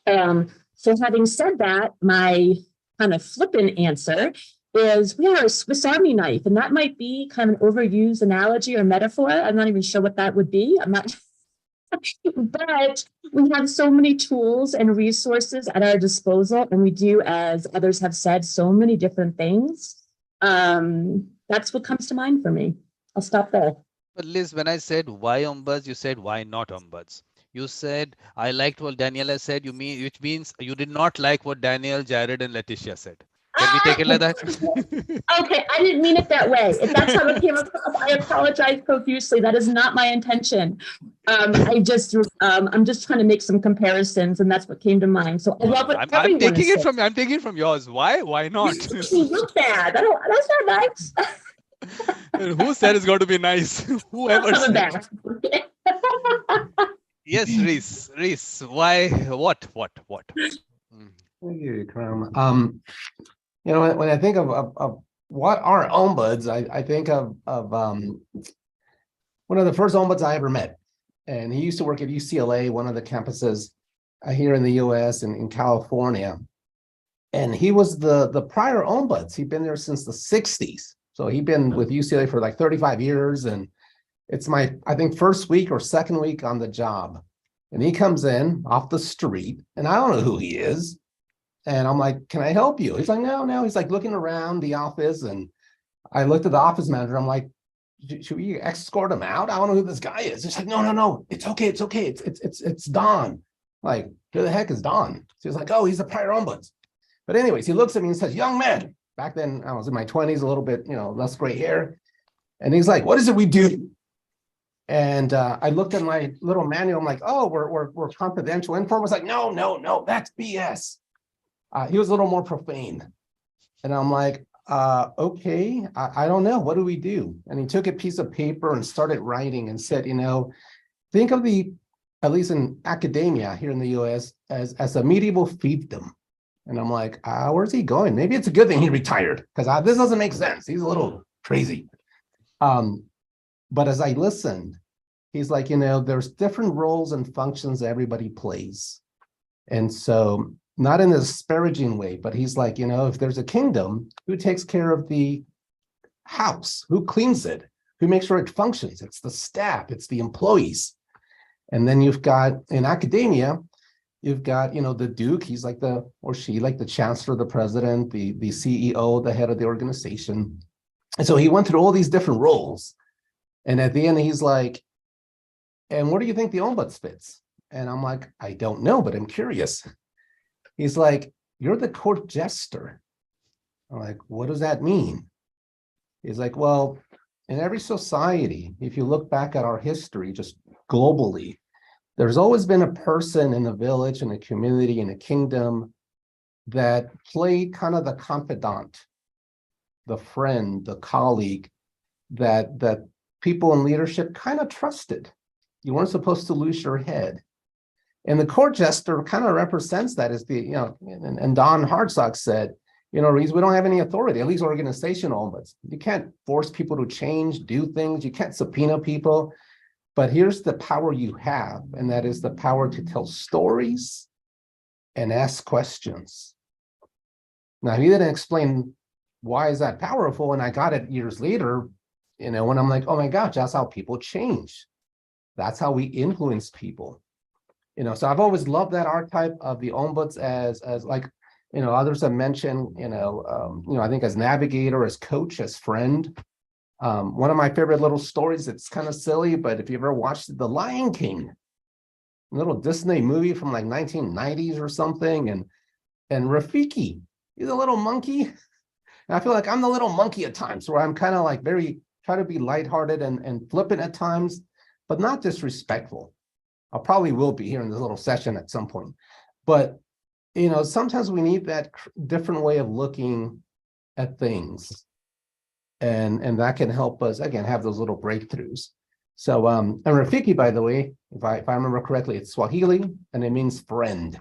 So having said that, my kind of flippant answer is we are a Swiss Army knife, and that might be kind of an overused analogy or metaphor. I'm not even sure what that would be. I'm not, but we have so many tools and resources at our disposal, and we do, as others have said, so many different things. That's what comes to mind for me. I'll stop there. But Liz, when I said why ombuds, you said why not ombuds? You said, I liked what Daniela said, which means you did not like what Daniel, Jared, and Leticia said. Can we take it like that? Okay, I didn't mean it that way. If that's how it came across, I apologize profusely. That is not my intention. I'm just trying to make some comparisons, and that's what came to mind. So I love what I'm everyone taking it said. from yours. Why? Why not? You look bad. That's not nice. Who said it's going to be nice? Whoever Coming said. back. Yes, Reese. Why? What? Mm. Thank you, Vikram. When I think of what are ombuds, I think of one of the first ombuds I ever met, and he used to work at UCLA, one of the campuses here in the U.S. and in California, and he was the prior ombuds. He'd been there since the '60s, so he'd been with UCLA for like 35 years, and it's my, I think, first week or second week on the job, and he comes in off the street, and I don't know who he is. And I'm like, can I help you? He's like, no. He's like looking around the office. And I looked at the office manager. I'm like, should we escort him out? I don't know who this guy is. He's like, no. It's okay. It's Don. Like, who the heck is Don? So he's like, oh, he's the prior ombuds. But anyways, he looks at me and says, young man. Back then, I was in my 20s, a little bit, less gray hair. And he's like, what is it we do? And I looked at my little manual. I'm like, oh, we're confidential info. I was like, no, that's BS. He was a little more profane. And I'm like, okay, I don't know. What do we do? And he took a piece of paper and started writing and said, think of at least in academia here in the US, as a medieval fiefdom. And I'm like, where's he going? Maybe it's a good thing he retired, because this doesn't make sense. He's a little crazy. But as I listened, he's like, there's different roles and functions everybody plays. And so, not in a disparaging way, but he's like, if there's a kingdom, who takes care of the house? Who cleans it? Who makes sure it functions? It's the staff, it's the employees. And then you've got, in academia, you've got, the Duke, he's like the chancellor, the president, the CEO, the head of the organization. And so he went through all these different roles. And at the end, he's like, and where do you think the ombuds fits? And I'm like, I don't know, but I'm curious. He's like, you're the court jester. I'm like, what does that mean? He's like, well, in every society, if you look back at our history, just globally, there's always been a person in a village, in a community, in a kingdom that played kind of the confidant, the friend, the colleague that people in leadership kind of trusted. You weren't supposed to lose your head. And the court jester kind of represents that as and Don Hartsock said, Reese, we don't have any authority, at least organizational ombuds. You can't force people to change, do things. You can't subpoena people. But here's the power you have, and that is the power to tell stories and ask questions. Now, he didn't explain why is that powerful, and I got it years later, when I'm like, oh my gosh, that's how people change. That's how we influence people. So I've always loved that archetype of the ombuds as like, others have mentioned, I think as navigator, as coach, as friend. One of my favorite little stories, it's kind of silly, but if you ever watched The Lion King, a little Disney movie from like 1990s or something, and Rafiki, he's a little monkey. And I feel like I'm the little monkey at times, where I'm kind of like try to be lighthearted and flippant at times, but not disrespectful. I probably will be here in this little session at some point. But, sometimes we need that different way of looking at things. And that can help us, again, have those little breakthroughs. So, and Rafiki, by the way, if I remember correctly, it's Swahili, and it means friend.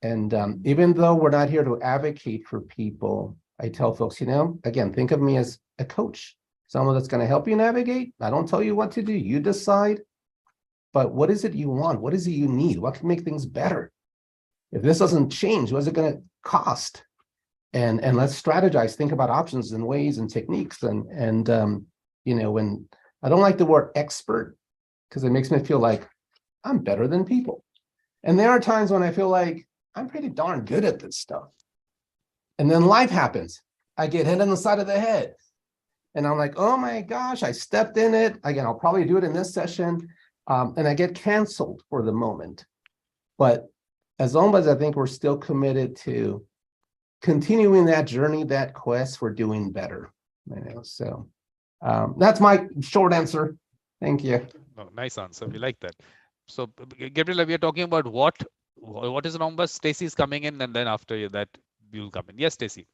And even though we're not here to advocate for people, I tell folks, again, think of me as a coach, someone that's going to help you navigate. I don't tell you what to do. You decide. But what is it you want? What is it you need? What can make things better? If this doesn't change, what is it going to cost? And let's strategize, think about options and ways and techniques. And when I don't like the word expert, because it makes me feel like I'm better than people. And there are times when I feel like I'm pretty darn good at this stuff. And then life happens. I get hit on the side of the head. And I'm like, oh my gosh, I stepped in it. Again, I'll probably do it in this session. And I get canceled for the moment. But as ombuds, I think we're still committed to continuing that journey, that quest for doing better. So that's my short answer. Thank you. No, nice answer. We like that. So, Gabriela, we are talking about what is an ombuds? Stacy is coming in, and then after that, you'll come in. Yes, Stacy.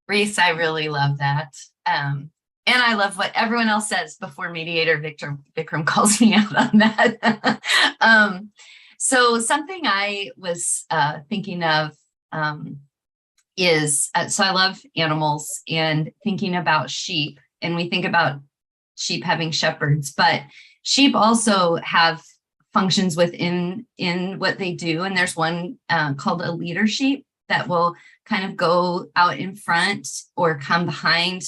Reese, I really love that. And I love what everyone else says before Mediator Vikram calls me out on that. So something I was thinking of is, so I love animals and thinking about sheep, and we think about sheep having shepherds, but sheep also have functions within what they do. And there's one called a leader sheep that will kind of go out in front or come behind.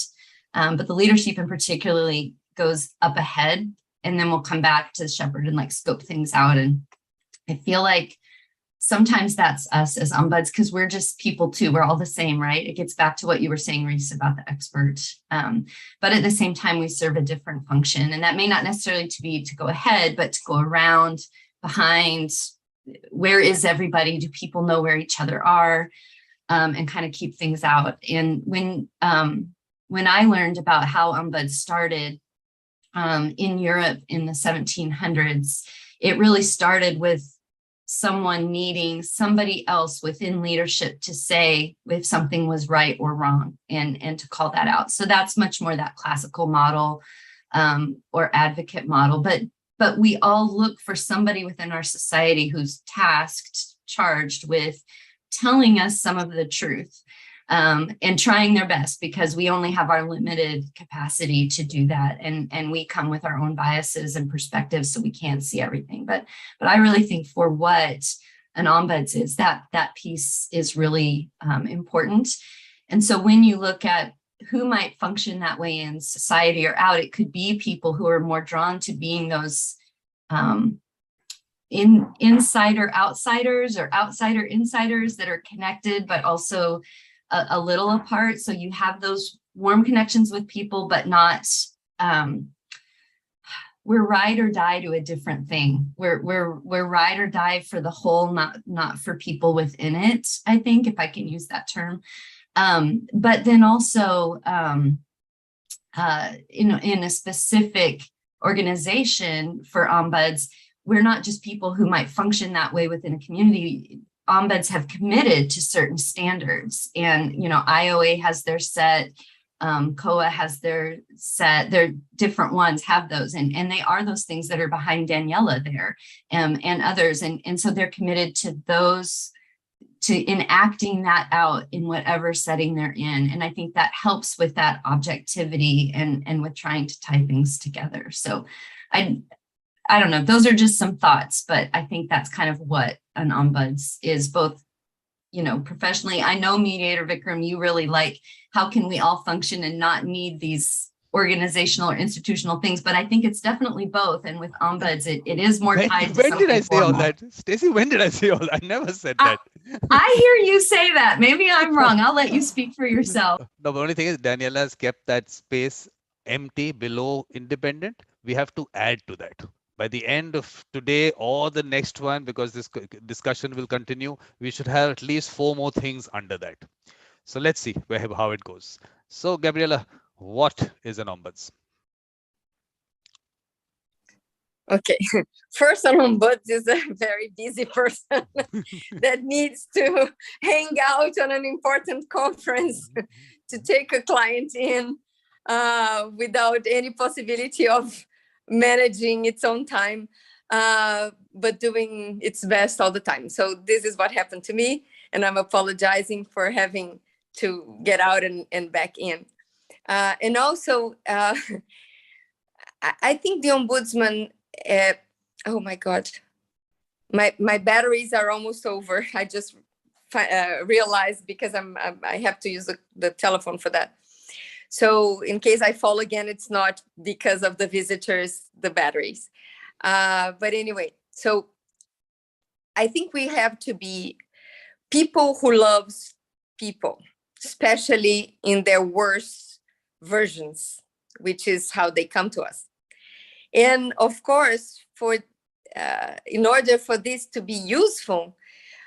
But the leader sheep in particularly goes up ahead and then will come back to the shepherd and like scope things out. And I feel like sometimes that's us as ombuds, because we're just people too. We're all the same, right? It gets back to what you were saying, Reese, about the expert. But at the same time, we serve a different function. And that may not necessarily be to go ahead, but to go around, behind. Where is everybody? Do people know where each other are? And kind of keep things out. And when I learned about how ombuds started in Europe in the 1700s, it really started with someone needing somebody else within leadership to say if something was right or wrong, and to call that out. So that's much more that classical model or advocate model. But we all look for somebody within our society who's charged with telling us some of the truth and trying their best, because we only have our limited capacity to do that. And we come with our own biases and perspectives, so we can't see everything. But I really think for what an ombuds is, that piece is really important. And so when you look at who might function that way in society or out, it could be people who are more drawn to being those insider outsiders or outsider insiders that are connected, but also a little apart. So you have those warm connections with people, but not, we're ride or die to a different thing. We're ride or die for the whole, not for people within it, I think, if I can use that term. But then also, in a specific organization for ombuds, we're not just people who might function that way within a community. Ombuds have committed to certain standards, and IOA has their set, COA has their set, their different ones have those, and they are those things that are behind Daniela there, and others, and so they're committed to those, to enacting that out in whatever setting they're in. And I think that helps with that objectivity and with trying to tie things together. So I don't know, those are just some thoughts, but I think that's kind of what an ombuds is, both, professionally. I know Mediator Vikram, you really like, how can we all function and not need these organizational or institutional things, but I think it's definitely both. And with ombuds, it is more tied to when did I say formal. all that? Stacy, when did I say all that? I never said that. I hear you say that. Maybe I'm wrong. I'll let you speak for yourself. No, the only thing is Daniela has kept that space empty below independent. We have to add to that. By the end of today or the next one, because this discussion will continue, we should have at least 4 more things under that. So let's see how it goes. So Gabriela, what is an ombuds? Okay, first, an ombuds is a very busy person that needs to hang out on an important conference to take a client in without any possibility of managing its own time, but doing its best all the time. So this is what happened to me, and I'm apologizing for having to get out and back in. And also, I think the ombudsman, oh my God, my batteries are almost over. I just realized, because I have to use the telephone for that. So in case I fall again, it's not because of the visitors, the batteries. But anyway, so I think we have to be people who loves people, especially in their worst versions, which is how they come to us. And of course, in order for this to be useful,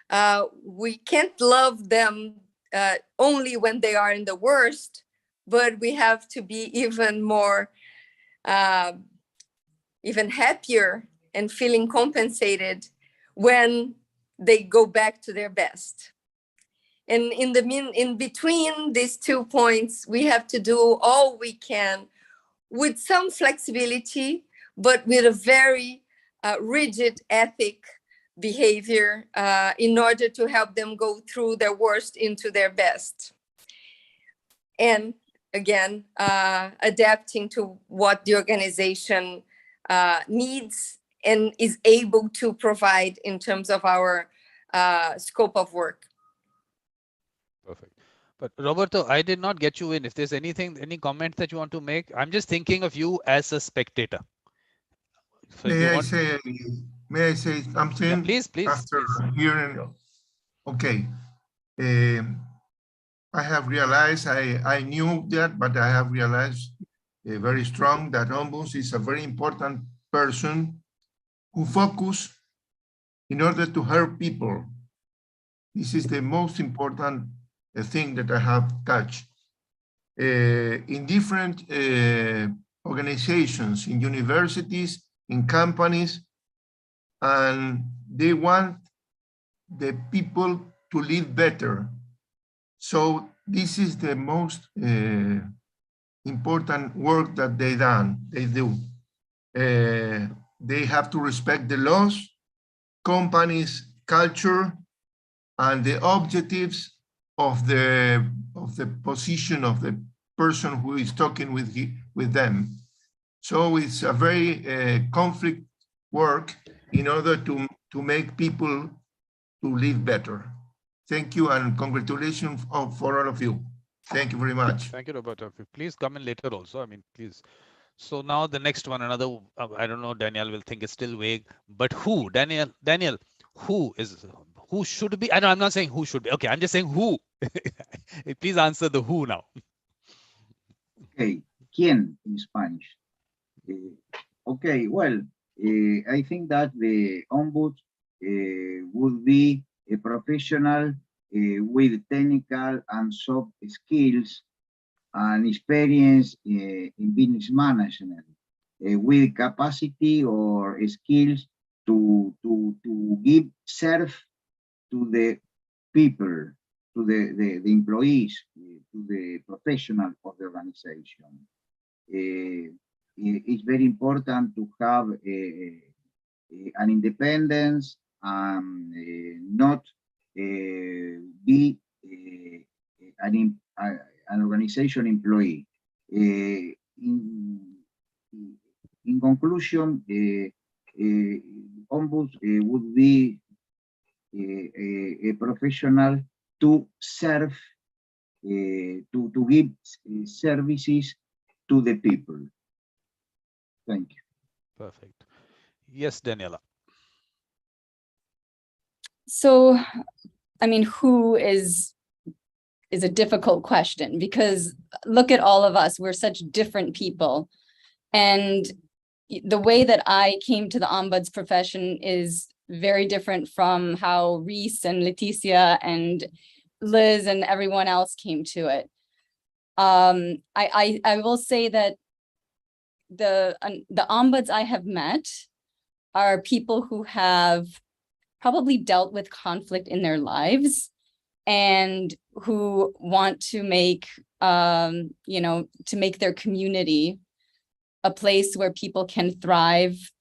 We can't love them only when they are in the worst, but we have to be even more, even happier and feeling compensated when they go back to their best. And in between these 2 points, we have to do all we can with some flexibility, but with a very rigid ethic behavior in order to help them go through their worst into their best. And again, adapting to what the organization needs and is able to provide in terms of our scope of work. Perfect. But Roberto, I did not get you in. If there's anything, any comment that you want to make, I'm just thinking of you as a spectator. So if you want, May I say something? yeah, please, After please. hearing, okay. I have realized, I knew that, but I have realized very strong that Ombuds is a very important person who focus in order to help people. This is the most important thing that I have touched. In different organizations, in universities, in companies, and they want the people to live better. So this is the most important work that they do. They have to respect the laws, companies' culture, and the objectives of the position of the person who is talking with them. So it's a very conflict work in order to make people to live better. Thank you and congratulations for all of you. Thank you very much. Thank you, Roberto. Please come in later also. I mean, please. So now the next one, another, I don't know, Danielle will think it's still vague, but who? Danielle, who should be? I know I'm not saying who should be. Okay, I'm just saying who. Please answer the who now. Okay, ¿quién in Spanish? Okay, well, I think that the Ombuds would be a professional with technical and soft skills and experience in business management, with capacity or skills to serve to the people, to the employees, to the professionals of the organization. It's very important to have an independence and not be an organization employee. In conclusion, Ombuds would be a professional to serve, to give services to the people. Thank you. Perfect. Yes, Daniela. So, I mean, who is a difficult question, because look at all of us, we're such different people. And the way that I came to the Ombuds profession is very different from how Reese and Leticia and Liz and everyone else came to it. I will say that the Ombuds I have met are people who have probably dealt with conflict in their lives and who want to make, to make their community a place where people can thrive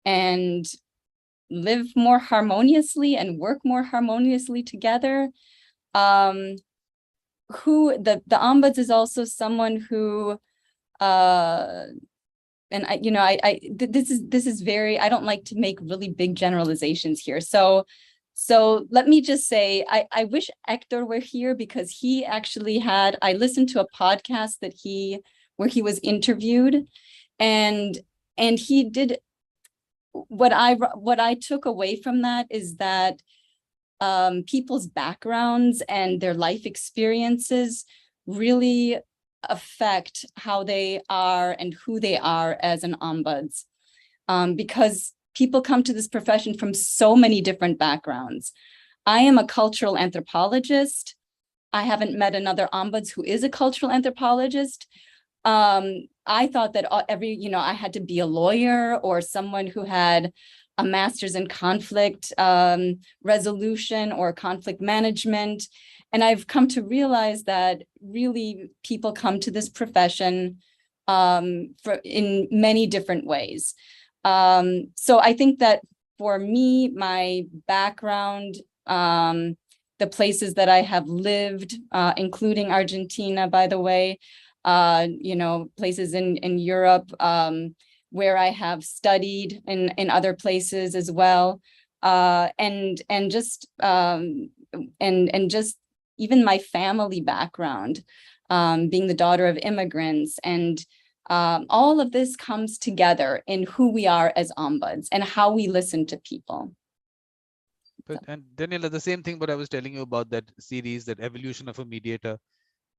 and live more harmoniously and work more harmoniously together. The Ombuds is also someone who, and this is very, I don't like to make really big generalizations here. So let me just say, I wish Hector were here, because he actually I listened to a podcast where he was interviewed, and he did, what I took away from that is that people's backgrounds and their life experiences really affect how they are and who they are as an Ombuds, because people come to this profession from so many different backgrounds. I am a cultural anthropologist. I haven't met another ombuds who is a cultural anthropologist. I thought that I had to be a lawyer or someone who had a master's in conflict resolution or conflict management. And I've come to realize that really people come to this profession in many different ways. So I think that for me, my background, the places that I have lived, including Argentina, by the way, places in Europe, where I have studied in other places as well, and just even my family background, being the daughter of immigrants, and all of this comes together in who we are as ombuds and how we listen to people. But, and Daniela, the same thing, but I was telling you about that series, that evolution of a mediator.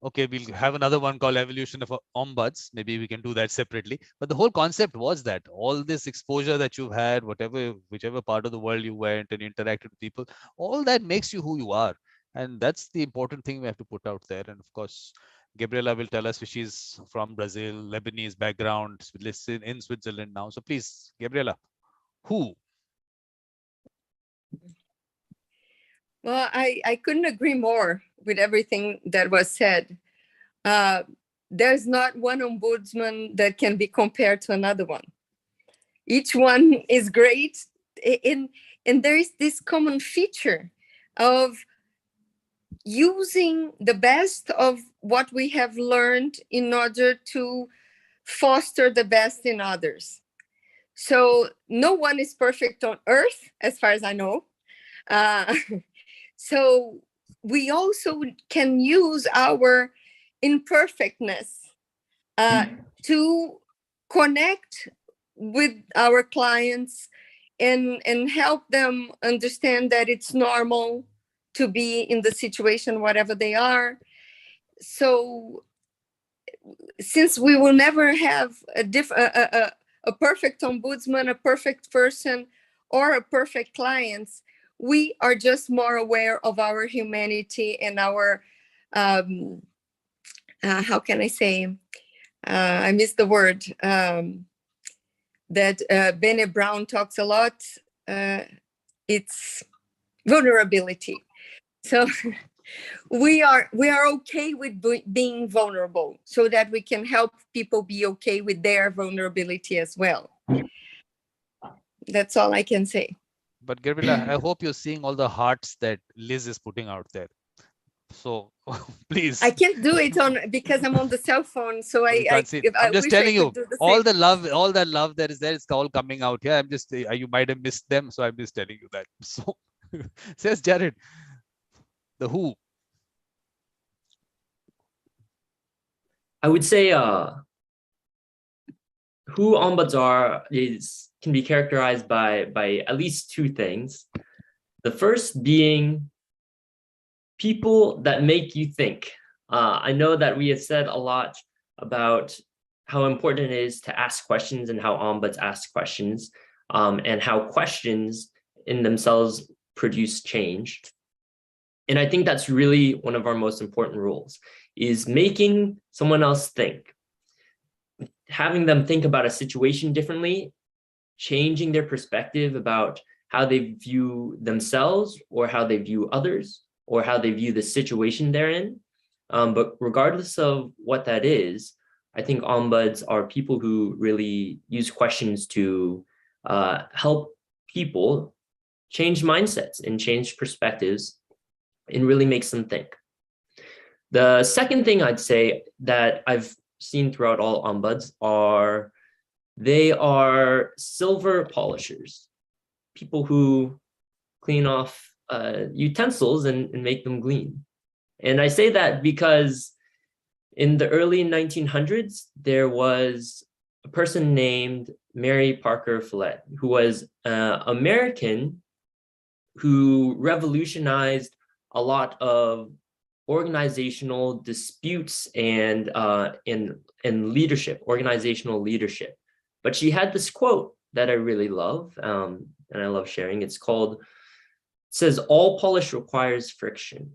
Okay, we'll have another one called evolution of ombuds. Maybe we can do that separately. But the whole concept was that all this exposure that you've had, whichever part of the world you went and interacted with people, all that makes you who you are. And that's the important thing we have to put out there. And of course, Gabriela will tell us, she's from Brazil, Lebanese background, listed in Switzerland now. So please, Gabriela, who? Well, I couldn't agree more with everything that was said. There's not one ombudsman that can be compared to another one. Each one is great, and there is this common feature of using the best of what we have learned in order to foster the best in others. So no one is perfect on earth, as far as I know. So we also can use our imperfectness to connect with our clients and help them understand that it's normal to be in the situation, whatever they are. So since we will never have a perfect ombudsman, a perfect person, or a perfect client, we are just more aware of our humanity and our, how can I say, I missed the word, that Bene Brown talks a lot, it's vulnerability. So we are okay with being vulnerable so that we can help people be okay with their vulnerability as well. That's all I can say. But Gabriela, I hope you're seeing all the hearts that Liz is putting out there. So please. I can't do it because I'm on the cell phone. So I'm just telling you, all the love that is there is all coming out here. I'm just, you might have missed them. So I'm just telling you that. So says Jared, the who. I would say who ombuds are can be characterized by at least two things. The first being people that make you think. I know that we have said a lot about how important it is to ask questions and how ombuds ask questions, and how questions in themselves produce change. And I think that's really one of our most important rules, is making someone else think, having them think about a situation differently, changing their perspective about how they view themselves or how they view others or how they view the situation they're in. But regardless of what that is, I think ombuds are people who really use questions to help people change mindsets and change perspectives and really makes them think. The second thing I'd say that I've seen throughout all ombuds are they are silver polishers, people who clean off utensils and make them gleam. And I say that because in the early 1900s, there was a person named Mary Parker Follett, who was an American who revolutionized a lot of organizational disputes and leadership, organizational leadership. But she had this quote that I really love, and I love sharing. It's called, says all polish requires friction.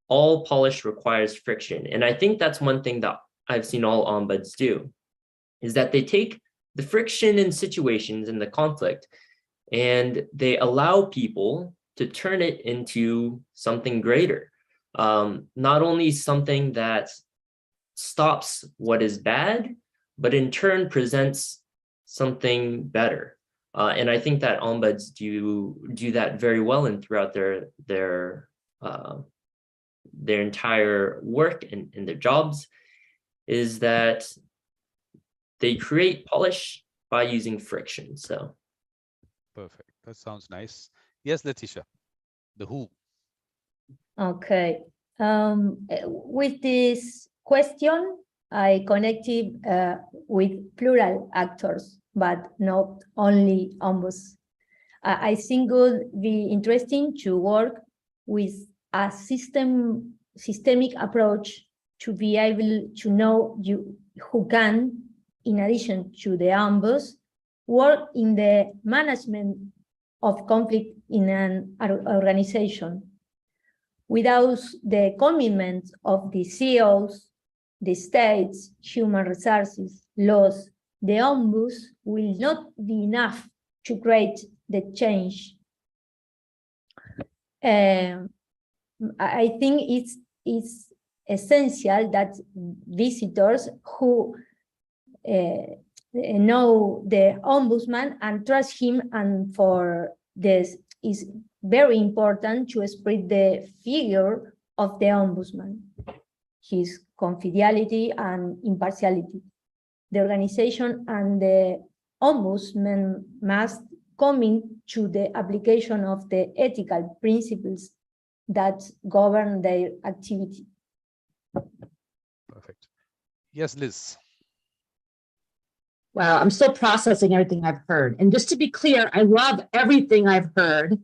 All polish requires friction. And I think that's one thing that I've seen all ombuds do, is that they take the friction in situations and the conflict, and they allow people to turn it into something greater. Not only something that stops what is bad, but in turn presents something better. And I think that ombuds do that very well and throughout their entire work and their jobs, is that they create polish by using friction. So Perfect. That sounds nice. Yes, Leticia, the who. Okay. With this question, I connected with plural actors, but not only ombuds. I think it would be interesting to work with a systemic approach to be able to know who can, in addition to the ombuds, work in the management of conflict in an organization. Without the commitment of the CEOs, the states, human resources, laws, the ombuds will not be enough to create the change. I think it's essential that visitors who know the ombudsman and trust him, and for this is very important to spread the figure of the ombudsman, his confidentiality and impartiality. The organization and the ombudsman must commit to the application of the ethical principles that govern their activity. Perfect. Yes, Liz. Wow, I'm still processing everything I've heard. And just to be clear, I love everything I've heard.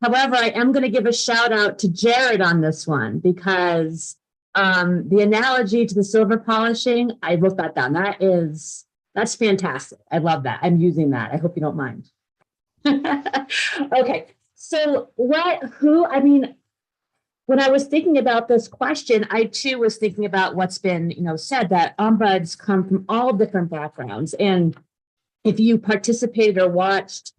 However, I am going to give a shout out to Jared on this one, because the analogy to the silver polishing, I wrote that down. That's fantastic. I love that. I'm using that. I hope you don't mind. Okay, so when I was thinking about this question, I too was thinking about what's been, said, that ombuds come from all different backgrounds. And if you participated or watched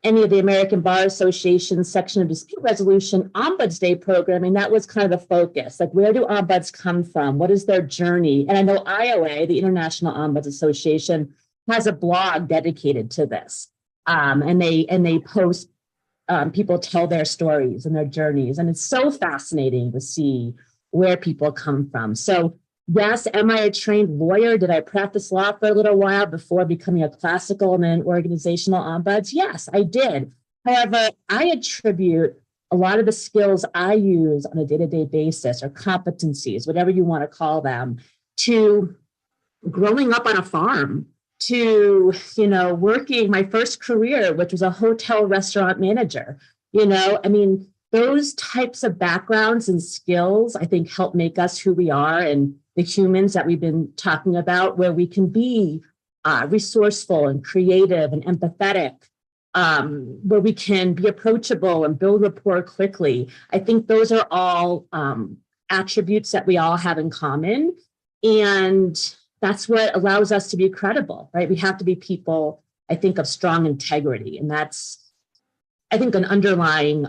any of the American Bar Association section of dispute resolution Ombuds Day programming, that was kind of the focus. Like, where do ombuds come from? What is their journey? And I know IOA, the International Ombuds Association, has a blog dedicated to this. And they post, people tell their stories and their journeys. And it's so fascinating to see where people come from. So yes, am I a trained lawyer? Did I practice law for a little while before becoming a classical and then organizational ombuds? Yes, I did. However, I attribute a lot of the skills I use on a day-to-day basis, or competencies, whatever you want to call them, to growing up on a farm, to, working my first career, which was a hotel restaurant manager. Those types of backgrounds and skills, I think, help make us who we are, and the humans that we've been talking about, where we can be resourceful and creative and empathetic, where we can be approachable and build rapport quickly. I think those are all attributes that we all have in common. And that's what allows us to be credible, right? We have to be people, I think, of strong integrity. And that's, I think, an underlying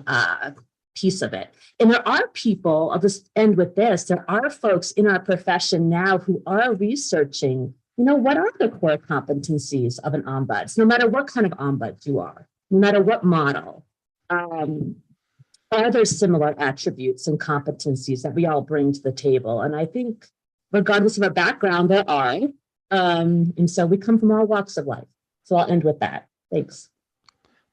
piece of it. And there are people, I'll just end with this, there are folks in our profession now who are researching, what are the core competencies of an ombuds, no matter what kind of ombuds you are, no matter what model. Are there similar attributes and competencies that we all bring to the table? And I think, regardless of our background, there are. And so we come from all walks of life. So I'll end with that. Thanks.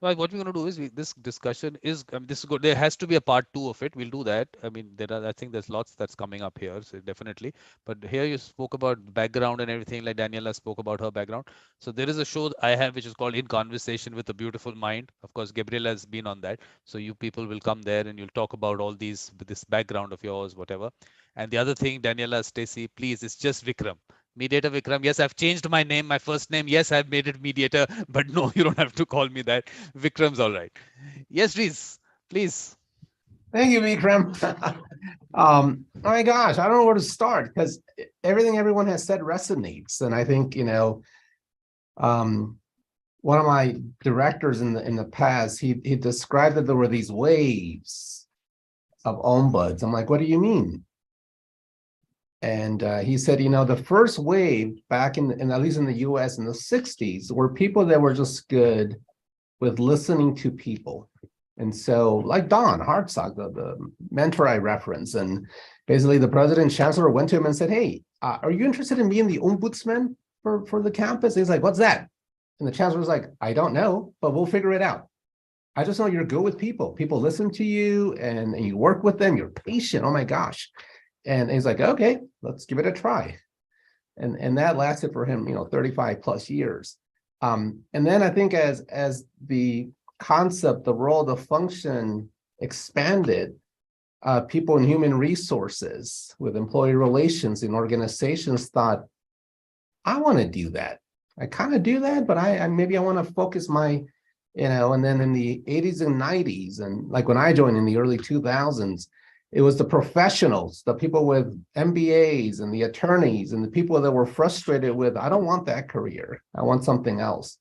Well, what we're going to do is this discussion is this is good. There has to be a part 2 of it. We'll do that. I mean, I think there's lots that's coming up here, so definitely. But here you spoke about background and everything, like Daniela spoke about her background. So there is a show I have which is called In Conversation with a Beautiful Mind. Of course, Gabriela has been on that. So you people will come there and you'll talk about all these, this background of yours, whatever. And the other thing, Daniela, Stacy, please, it's just Vikram. Mediator Vikram. Yes, I've changed my name, my first name. Yes, I've made it Mediator, but no, you don't have to call me that. Vikram's all right. Yes, Reese. Please. Thank you, Vikram. Oh my gosh, I don't know where to start because everything everyone has said resonates. And I think, one of my directors in the past, he described that there were these waves of ombuds. I'm like, what do you mean? And he said, the first wave back in at least in the US in the 60s were people that were just good with listening to people. And so like Don Hartsock, the mentor I reference, and basically the president chancellor went to him and said, hey, are you interested in being the ombudsman for the campus? He's like, what's that? And the chancellor was like, I don't know, but we'll figure it out. I just know you're good with people. People listen to you and you work with them. You're patient. Oh my gosh. And he's like, okay, let's give it a try. And that lasted for him, 35 plus years. And then I think as the concept, the role, the function expanded, people in human resources with employee relations in organizations thought, I want to do that. I kind of do that, but maybe I want to focus my, and then in the 80s and 90s, and like when I joined in the early 2000s, it was the professionals, the people with MBAs and the attorneys and the people that were frustrated with, I don't want that career. I want something else.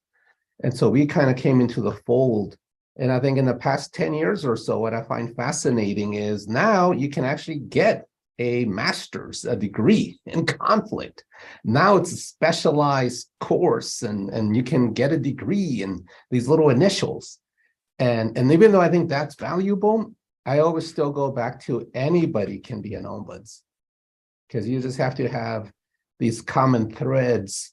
And so we kind of came into the fold. And I think in the past 10 years or so, what I find fascinating is now you can actually get a master's, a degree in conflict. Now it's a specialized course and you can get a degree in these little initials. And even though I think that's valuable, I always still go back to anybody can be an ombuds because you just have to have these common threads.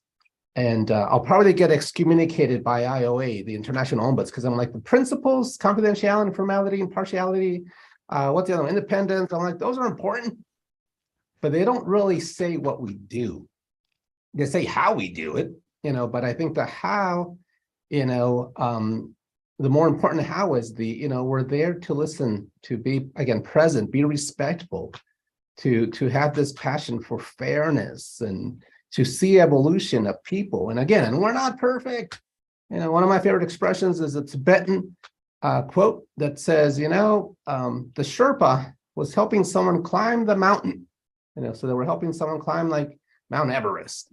And I'll probably get excommunicated by IOA, the International Ombuds, because I'm like the principles, confidentiality, formality, impartiality, what's the other one? Independence. I'm like, those are important, but they don't really say what we do. They say how we do it, but I think the how, the more important how is the, we're there to listen, to be, again, present, be respectful, to have this passion for fairness and to see evolution of people. And again, we're not perfect. One of my favorite expressions is a Tibetan quote that says, the Sherpa was helping someone climb the mountain. So they were helping someone climb like Mount Everest.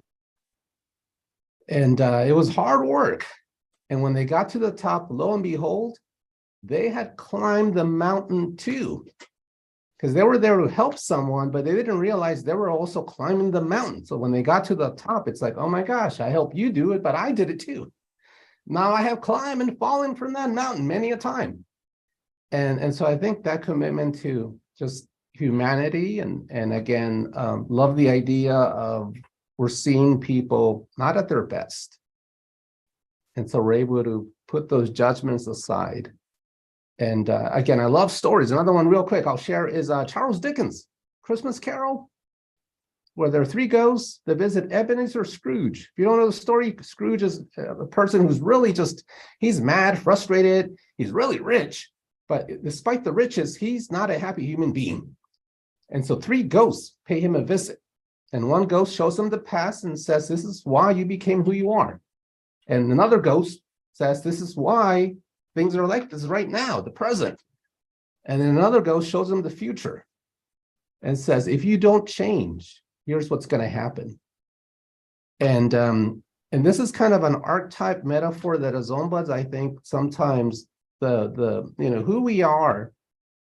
And it was hard work. And when they got to the top, lo and behold, they had climbed the mountain too. Because they were there to help someone, but they didn't realize they were also climbing the mountain. So when they got to the top, it's like, oh my gosh, I helped you do it, but I did it too. Now I have climbed and fallen from that mountain many a time. And so I think that commitment to just humanity and again, love the idea of we're seeing people not at their best. And so we're able to put those judgments aside. And again, I love stories. Another one real quick I'll share is Charles Dickens' Christmas Carol, where there are three ghosts that visit Ebenezer Scrooge. If you don't know the story, Scrooge is a person who's really he's mad, frustrated, he's really rich, but despite the riches, he's not a happy human being. And so three ghosts pay him a visit. And one ghost shows him the past and says, this is why you became who you are. And another ghost says, this is why things are like this right now, the present. And then another ghost shows them the future and says, if you don't change, here's what's going to happen. And this is kind of an archetype metaphor that as ombuds, I think sometimes the who we are,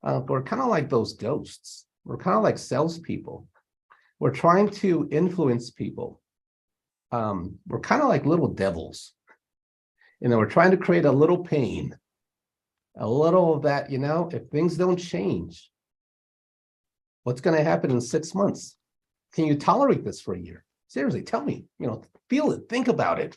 we're kind of like those ghosts. We're kind of like salespeople. We're trying to influence people. We're kind of like little devils. We're trying to create a little pain, a little of that, if things don't change, what's going to happen in 6 months? Can you tolerate this for a year? Seriously, tell me, feel it, think about it.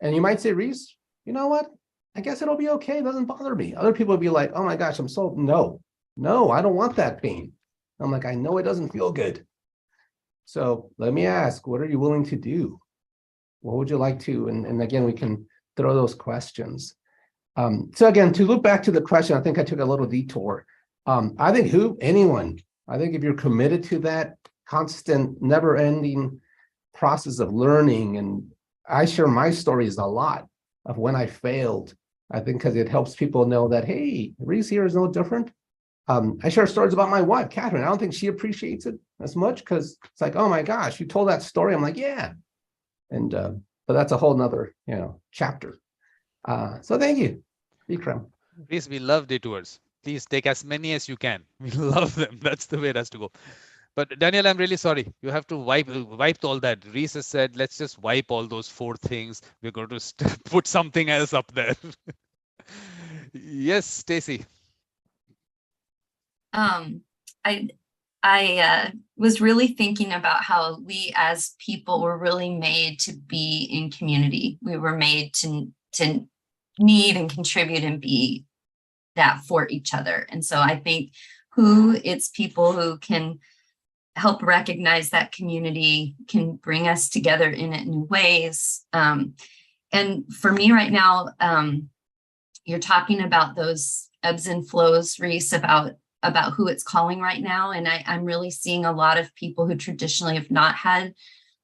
And you might say, Reese, you know what? I guess it'll be okay. It doesn't bother me. Other people will be like, oh my gosh, no, I don't want that pain. I'm like, I know it doesn't feel good. So let me ask, what are you willing to do? What would you like to? And again, we can throw those questions. So again, to look back to the question, I think I took a little detour. I think I think if you're committed to that constant, never-ending process of learning, and I share my stories a lot of when I failed I think because it helps people know that, hey, Reese here is no different. I share stories about my wife, Catherine. I don't think she appreciates it as much because it's like, oh my gosh, you told that story. I'm like, yeah. And but that's a whole nother, chapter. So thank you, Vikram. Reese, we love detours. Please take as many as you can. We love them. That's the way it has to go. But Daniel, I'm really sorry. You have to wipe all that. Reese has said, let's just wipe all those 4 things. We're going to put something else up there. Yes, Stacy. I was really thinking about how we as people were really made to be in community. We were made to need and contribute and be that for each other. And so I think it's people who can help recognize that community, can bring us together in new ways. And for me right now, you're talking about those ebbs and flows, Reese, about who it's calling right now. And I'm really seeing a lot of people who traditionally have not had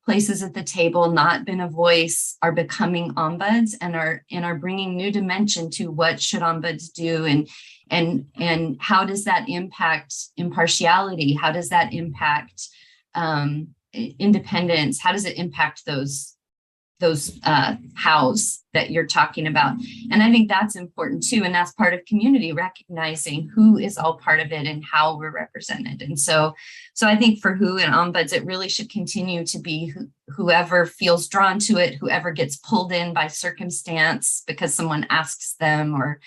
places at the table, not been a voice, are becoming ombuds and are bringing new dimension to what should ombuds do, and how does that impact impartiality? How does that impact independence? How does it impact those hows that you're talking about? And I think that's important too. And that's part of community, recognizing who is all part of it and how we're represented. And so I think for who and ombuds, it really should continue to be whoever feels drawn to it, whoever gets pulled in by circumstance because someone asks them, or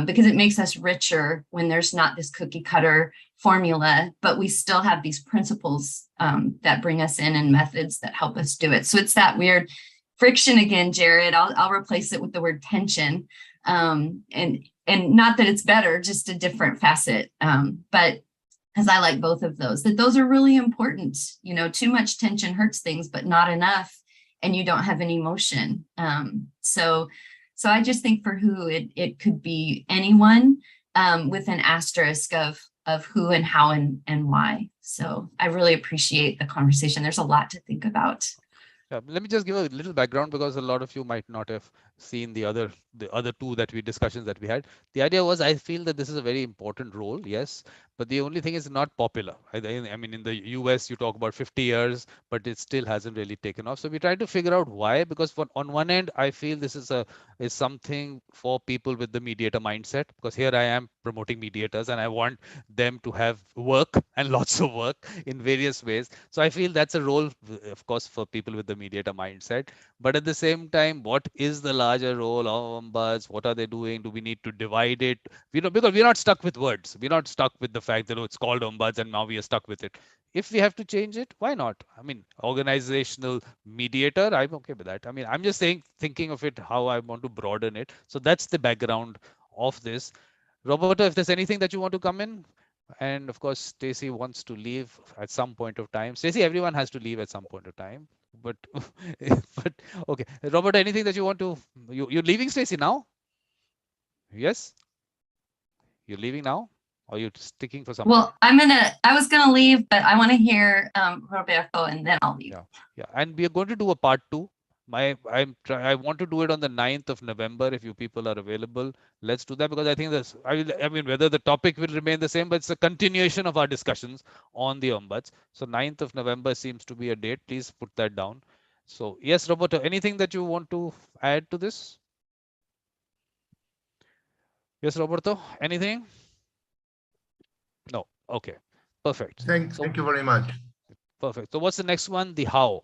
because it makes us richer when there's not this cookie cutter formula, but we still have these principles that bring us in and methods that help us do it. So it's that weird friction again, Jared. I'll replace it with the word tension, and not that it's better, just a different facet. But because I like both of those, that those are really important. Too much tension hurts things, but not enough, and you don't have any motion. So I just think for who it could be anyone with an asterisk of who and how and why. So I really appreciate the conversation. There's a lot to think about. Yeah, let me just give a little background because a lot of you might not have seen the other 2 discussions that we had. The idea was, I feel that this is a very important role, yes, but the only thing is not popular. I mean, in the US, you talk about 50 years, but it still hasn't really taken off. So we try to figure out why, because on one end, I feel this is something for people with the mediator mindset, because here I am promoting mediators and I want them to have work and lots of work in various ways. So I feel that's a role, of course, for people with the mediator mindset. But at the same time, what is the larger role of ombuds? What are they doing? Do we need to divide it? Because we're not stuck with words. We're not stuck with the fact that it's called ombuds and now we are stuck with it. If we have to change it, why not? I mean, organizational mediator, I'm okay with that. I mean, I'm just thinking of it how I want to broaden it. So that's the background of this. Roberto, if there's anything that you want to come in, and of course, Stacy wants to leave at some point of time. Stacy, everyone has to leave at some point of time. But okay, Robert, anything that you want to? You're leaving, Stacy, now? Yes, you're leaving now, or you're sticking for something? Well, I was gonna leave, but I want to hear Roberto, and then I'll leave. Yeah, and we are going to do a part 2. I want to do it on the 9th of November. If you people are available, let's do that, because I think I mean, whether the topic will remain the same, but it's a continuation of our discussions on the ombuds. So 9th of November seems to be a date. Please put that down. So yes, Roberto, anything that you want to add to this? Yes, Roberto, anything? No. Okay, perfect. Thank you very much. Perfect. So what's the next one? The how.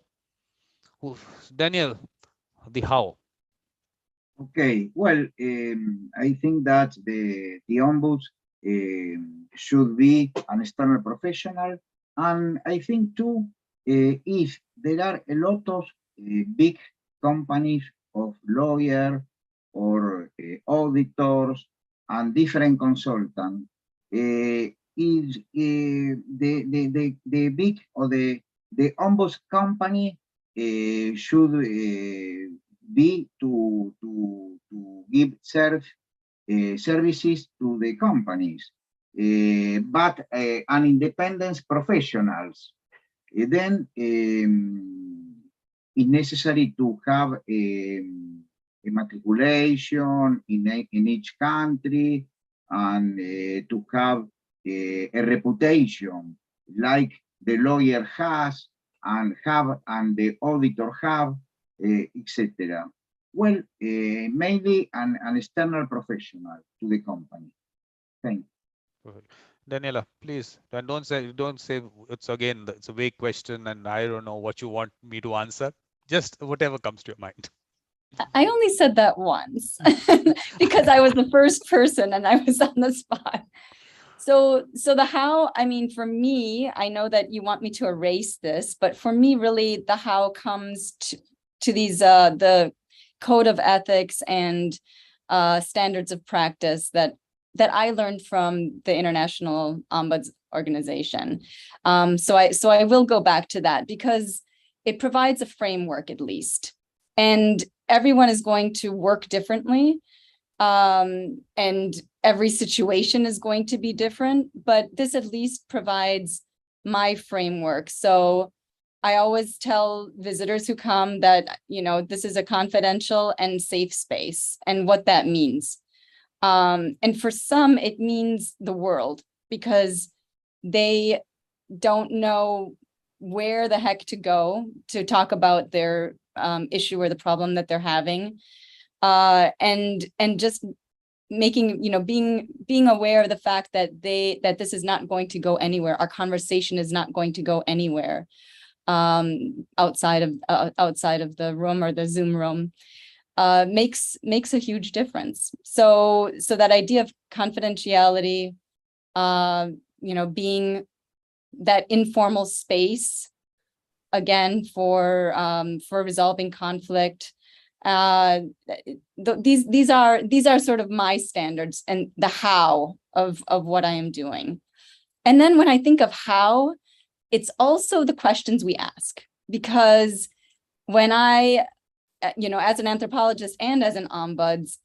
Daniel, the how. Okay, well, I think that the ombuds should be an external professional, and I think too, if there are a lot of big companies of lawyers or auditors and different consultants, is the big or the ombuds company should be to give services to the companies, but an independent professionals. Then it's necessary to have a matriculation in each country, and to have a reputation like the lawyer has and the auditor have, etc. Well, mainly an external professional to the company. Thank you. Perfect. Daniela, please, and don't say it's a vague question and I don't know what you want me to answer. Just whatever comes to your mind. I only said that once because I was the first person and I was on the spot. So the how, I mean, for me, I know that you want me to erase this, but for me, really, the how comes to these the code of ethics and standards of practice that I learned from the International Ombuds Organization. So I will go back to that because it provides a framework at least. And everyone is going to work differently. And every situation is going to be different, but this at least provides my framework. So I always tell visitors who come that, you know, this is a confidential and safe space and what that means. And for some, it means the world because they don't know where the heck to go to talk about their issue or the problem that they're having. And just making, you know, being aware of the fact that this is not going to go anywhere. Our conversation is not going to go anywhere outside of the room or the Zoom room. Makes a huge difference. So that idea of confidentiality, you know, being that informal space again for resolving conflict. These are sort of my standards and the how of what I am doing. And then when I think of how, it's also the questions we ask, because when I, you know, as an anthropologist and as an ombuds,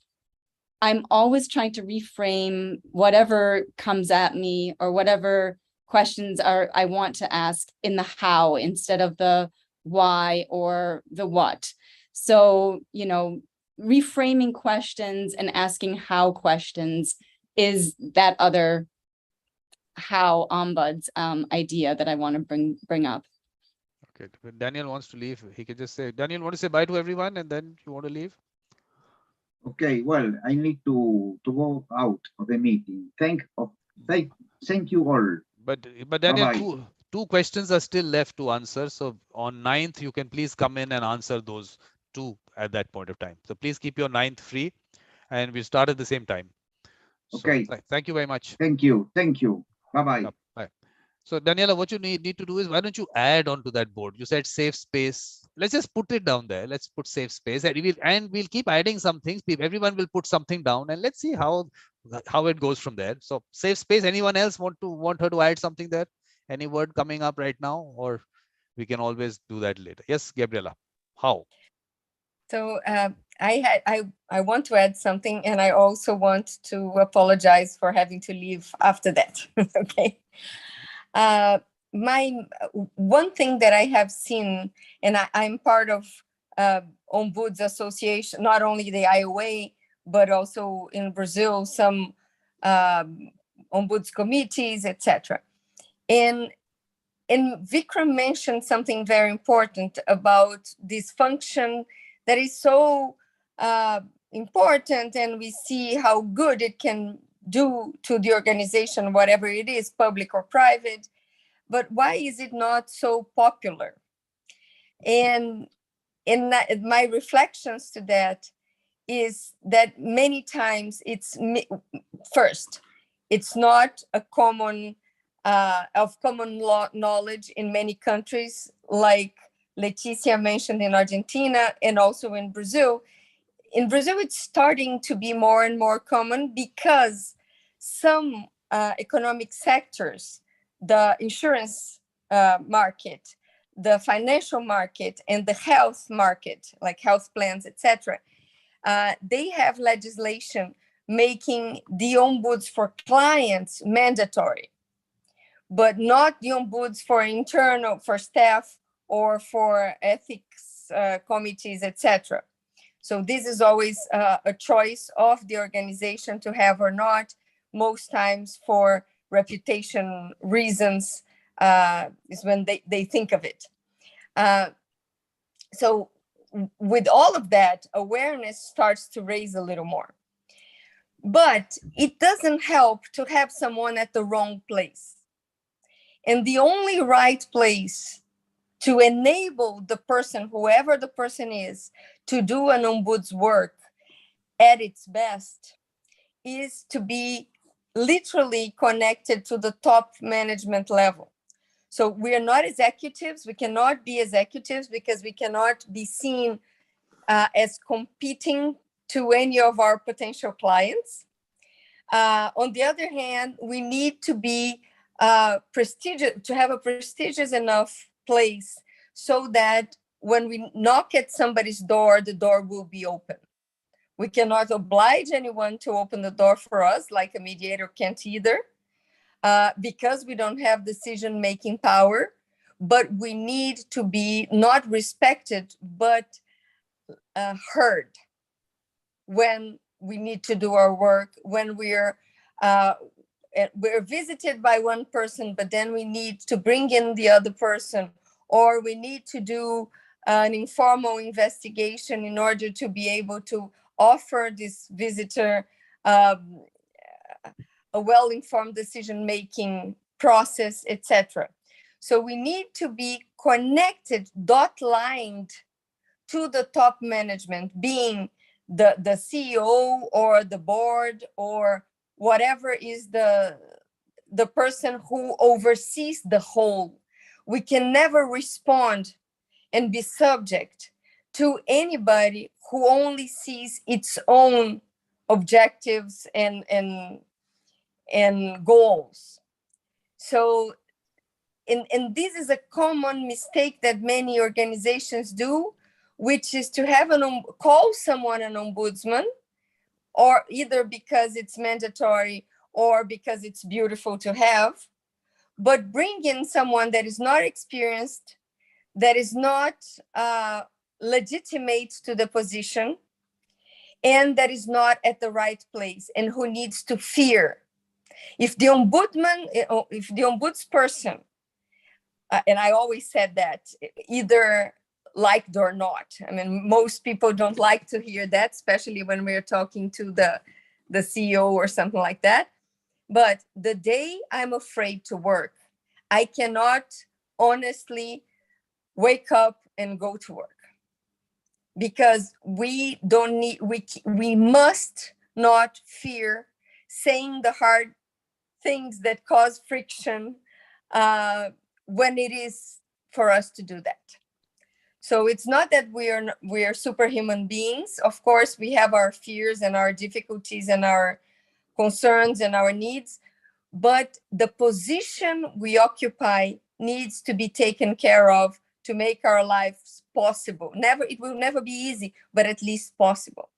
I'm always trying to reframe whatever comes at me or whatever questions I want to ask in the how instead of the why or the what. So, you know, reframing questions and asking how questions is that other how ombuds idea that I want to bring up. Okay, when Daniel wants to leave, he can just say, Daniel, want to say bye to everyone and then you want to leave? Okay, well, I need to go out of the meeting. Thank you all. But Daniel, Bye-bye. two questions are still left to answer. So on 9th, you can please come in and answer those two at that point of time. So please keep your 9th free and we'll start at the same time. Okay. So, thank you very much. Thank you. Bye-bye. Bye. So Daniela, what you need to do is, why don't you add on to that board? You said safe space. Let's just put it down there. Let's put safe space and we'll keep adding some things. Everyone will put something down and let's see how it goes from there. So safe space, anyone else want her to add something there? Any word coming up right now, or we can always do that later? Yes, Gabriela, how? So I want to add something, and I also want to apologize for having to leave after that. Okay. One thing that I have seen, and I'm part of Ombuds Association, not only the IOA, but also in Brazil, some Ombuds committees, etc. And Vikram mentioned something very important about this function that is so important, and we see how good it can do to the organization, whatever it is, public or private. But why is it not so popular? And my reflections to that is that many times it's not a common law knowledge in many countries, like Leticia mentioned in Argentina and also in Brazil. In Brazil, it's starting to be more and more common because some economic sectors, the insurance market, the financial market, and the health market, like health plans, etc., they have legislation making the ombuds for clients mandatory, but not the ombuds for staff or for ethics committees, etc. So this is always a choice of the organization to have or not, most times for reputation reasons is when they think of it. So with all of that, awareness starts to raise a little more. But it doesn't help to have someone at the wrong place. And the only right place to enable the person, whoever the person is, to do an ombuds work at its best is to be literally connected to the top management level. So we are not executives. We cannot be executives because we cannot be seen as competing to any of our potential clients. On the other hand, we need to be prestigious, to have a prestigious enough place so that when we knock at somebody's door, the door will be open. We cannot oblige anyone to open the door for us, like a mediator can't either, because we don't have decision-making power, but we need to be not respected, but heard when we need to do our work, when we're visited by one person, but then we need to bring in the other person, or we need to do an informal investigation in order to be able to offer this visitor a well-informed decision-making process, etc. So we need to be connected, dot-lined to the top management, being the CEO or the board or whatever is the person who oversees the whole. We can never respond and be subject to anybody who only sees its own objectives and goals. So, and this is a common mistake that many organizations do, which is to have call someone an ombudsman, or either because it's mandatory or because it's beautiful to have, but bring in someone that is not experienced, that is not legitimate to the position, and that is not at the right place, and who needs to fear. If the ombudsperson, and I always said that, either liked or not. I mean, most people don't like to hear that, especially when we're talking to the CEO or something like that. But the day I'm afraid to work, I cannot honestly wake up and go to work, because we must not fear saying the hard things that cause friction when it is for us to do that. So it's not that we are superhuman beings. Of course, we have our fears and our difficulties and our concerns and our needs, but the position we occupy needs to be taken care of to make our lives possible. It will never be easy, but at least possible.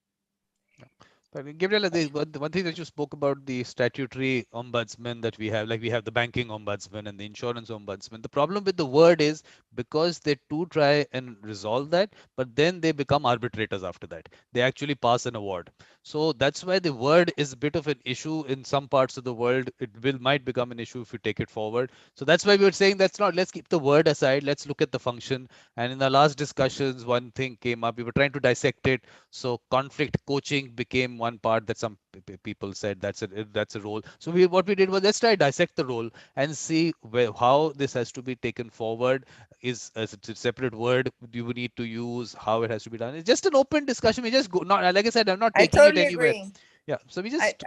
Gabriela, the one thing that you spoke about, the statutory ombudsman that we have, like we have the banking ombudsman and the insurance ombudsman. The problem with the word is because they too try and resolve that, but then they become arbitrators after that. They actually pass an award. So that's why the word is a bit of an issue in some parts of the world. It might become an issue if you take it forward. So that's why we were saying let's keep the word aside. Let's look at the function. And in the last discussions, one thing came up. We were trying to dissect it. So conflict coaching became one part that some people said that's a role. So what we did was let's try dissect the role and see how this has to be taken forward. Is a separate word you need to use, how it has to be done. It's just an open discussion. We just go, not like I said, I'm not taking it anywhere. Agree. Yeah, so we just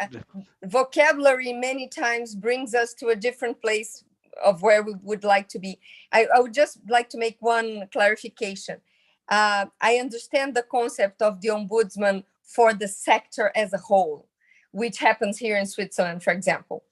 vocabulary many times brings us to a different place of where we would like to be. I would just like to make one clarification. I understand the concept of the ombudsman for the sector as a whole, which happens here in Switzerland, for example.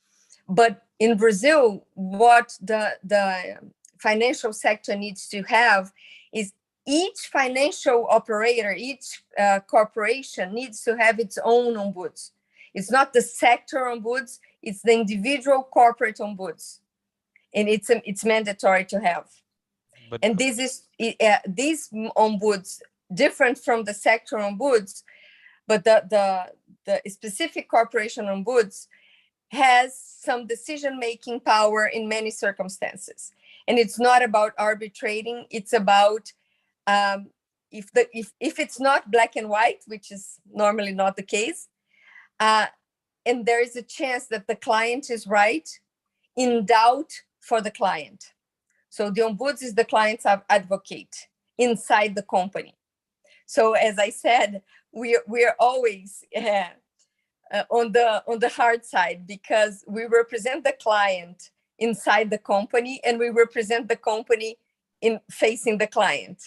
But in Brazil, what the financial sector needs to have is each financial operator, each corporation needs to have its own ombuds. It's not the sector ombuds, it's the individual corporate ombuds. And it's mandatory to have. And these ombuds different from the sector ombuds, but the specific corporation ombuds has some decision-making power in many circumstances. And it's not about arbitrating, it's about if it's not black and white, which is normally not the case, and there is a chance that the client is right, in doubt for the client. So the ombuds is the client's advocate inside the company. So as I said, we're always on the hard side, because we represent the client inside the company and we represent the company in facing the client.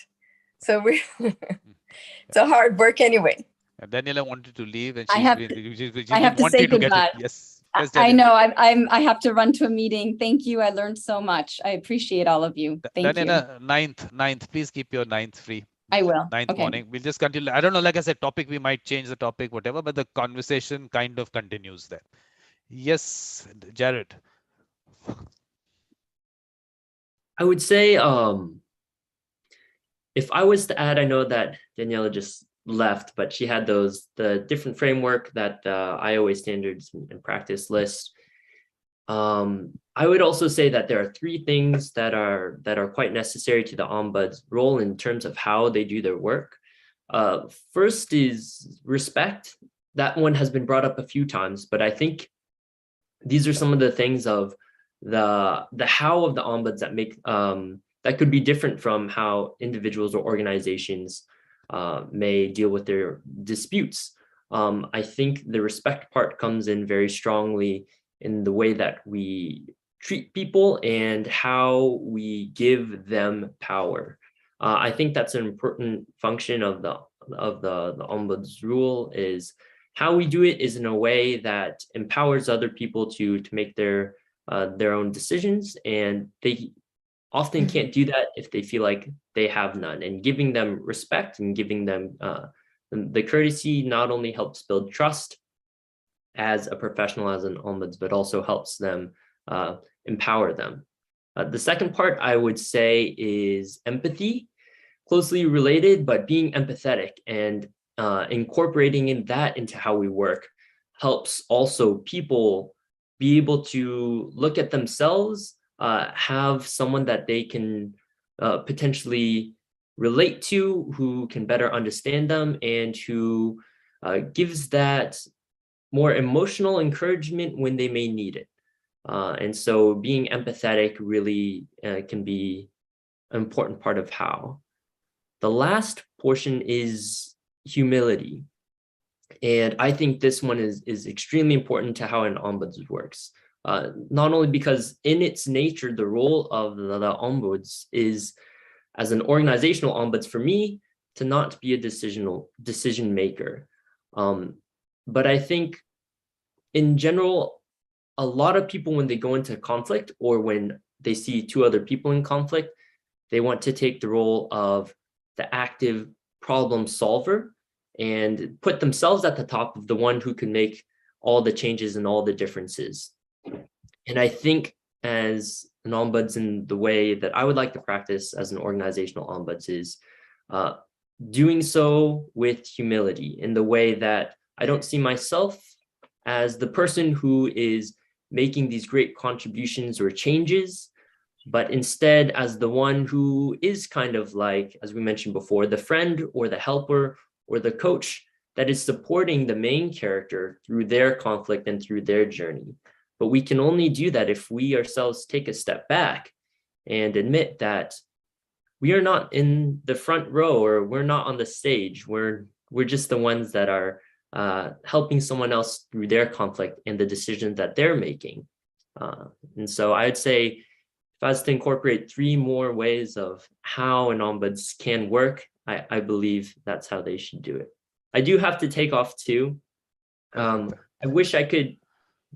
So it's a hard work anyway. Daniela wanted to leave, and I have to say goodbye. Yes. I know I have to run to a meeting. Thank you. I learned so much. I appreciate all of you. Thank you. Daniela, ninth, please keep your ninth free. I will. Ninth Okay. morning. We'll just continue. I don't know, like I said, topic, we might change the topic, whatever, but the conversation kind of continues there. Yes, Jared. I would say, if I was to add, I know that Daniela just left, but she had the different framework that the IOA standards and practice list. I would also say that there are three things that are quite necessary to the ombuds role in terms of how they do their work. First is respect. That one has been brought up a few times, but I think these are some of the things of the how of the ombuds that make that could be different from how individuals or organizations may deal with their disputes. I think the respect part comes in very strongly in the way that we treat people and how we give them power. I think that's an important function of the ombuds rule, is how we do it is in a way that empowers other people to make their own decisions, and they often can't do that if they feel like they have none. And giving them respect and giving them the courtesy not only helps build trust as a professional, as an ombuds, but also helps them empower them. The second part I would say is empathy, closely related, but being empathetic and incorporating that into how we work helps also people be able to look at themselves, have someone that they can potentially relate to, who can better understand them, and who gives that more emotional encouragement when they may need it. And so being empathetic really can be an important part of how. The last portion is humility. And I think this one is extremely important to how an ombuds works. Not only because in its nature, the role of the ombuds is, as an organizational ombuds, for me, to not be a decision maker. But I think in general, a lot of people, when they go into conflict or when they see two other people in conflict, they want to take the role of the active problem solver and put themselves at the top of the one who can make all the changes and all the differences. And I think as an ombuds, in the way that I would like to practice as an organizational ombuds, is doing so with humility, in the way that I don't see myself as the person who is making these great contributions or changes, but instead as the one who is kind of like, as we mentioned before, the friend or the helper or the coach that is supporting the main character through their conflict and through their journey. But we can only do that if we ourselves take a step back and admit that we are not in the front row, or we're not on the stage. We're just the ones that are helping someone else through their conflict and the decisions that they're making. And so I'd say, if I was to incorporate three more ways of how an ombuds can work, I believe that's how they should do it. I do have to take off too. I wish I could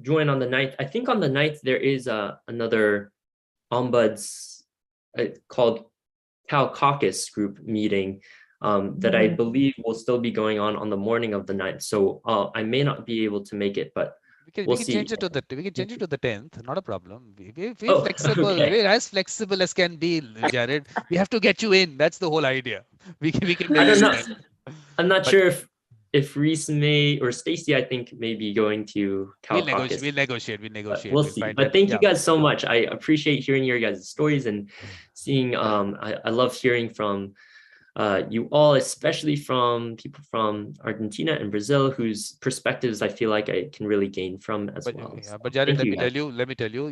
join on the 9th. I think on the 9th there is another ombuds called Cal Caucus group meeting that I believe will still be going on the morning of the 9th. So I may not be able to make it, but We'll can see. change it to the 10th. Not a problem. We're Oh, flexible. okay. We're as flexible as can be, Jared. We have to get you in. That's the whole idea. We can I don't release know. that. I'm not But- sure if Reese may or Stacy, I think, may be going to Cal Caucus. We'll negotiate. We'll see. find But it. thank you Yeah. guys so much. I appreciate hearing your guys' stories and seeing. I love hearing from you all, especially from people from Argentina and Brazil, whose perspectives I feel like I can really gain from as well. Yeah, So but Jared, thank let you me guys. tell you,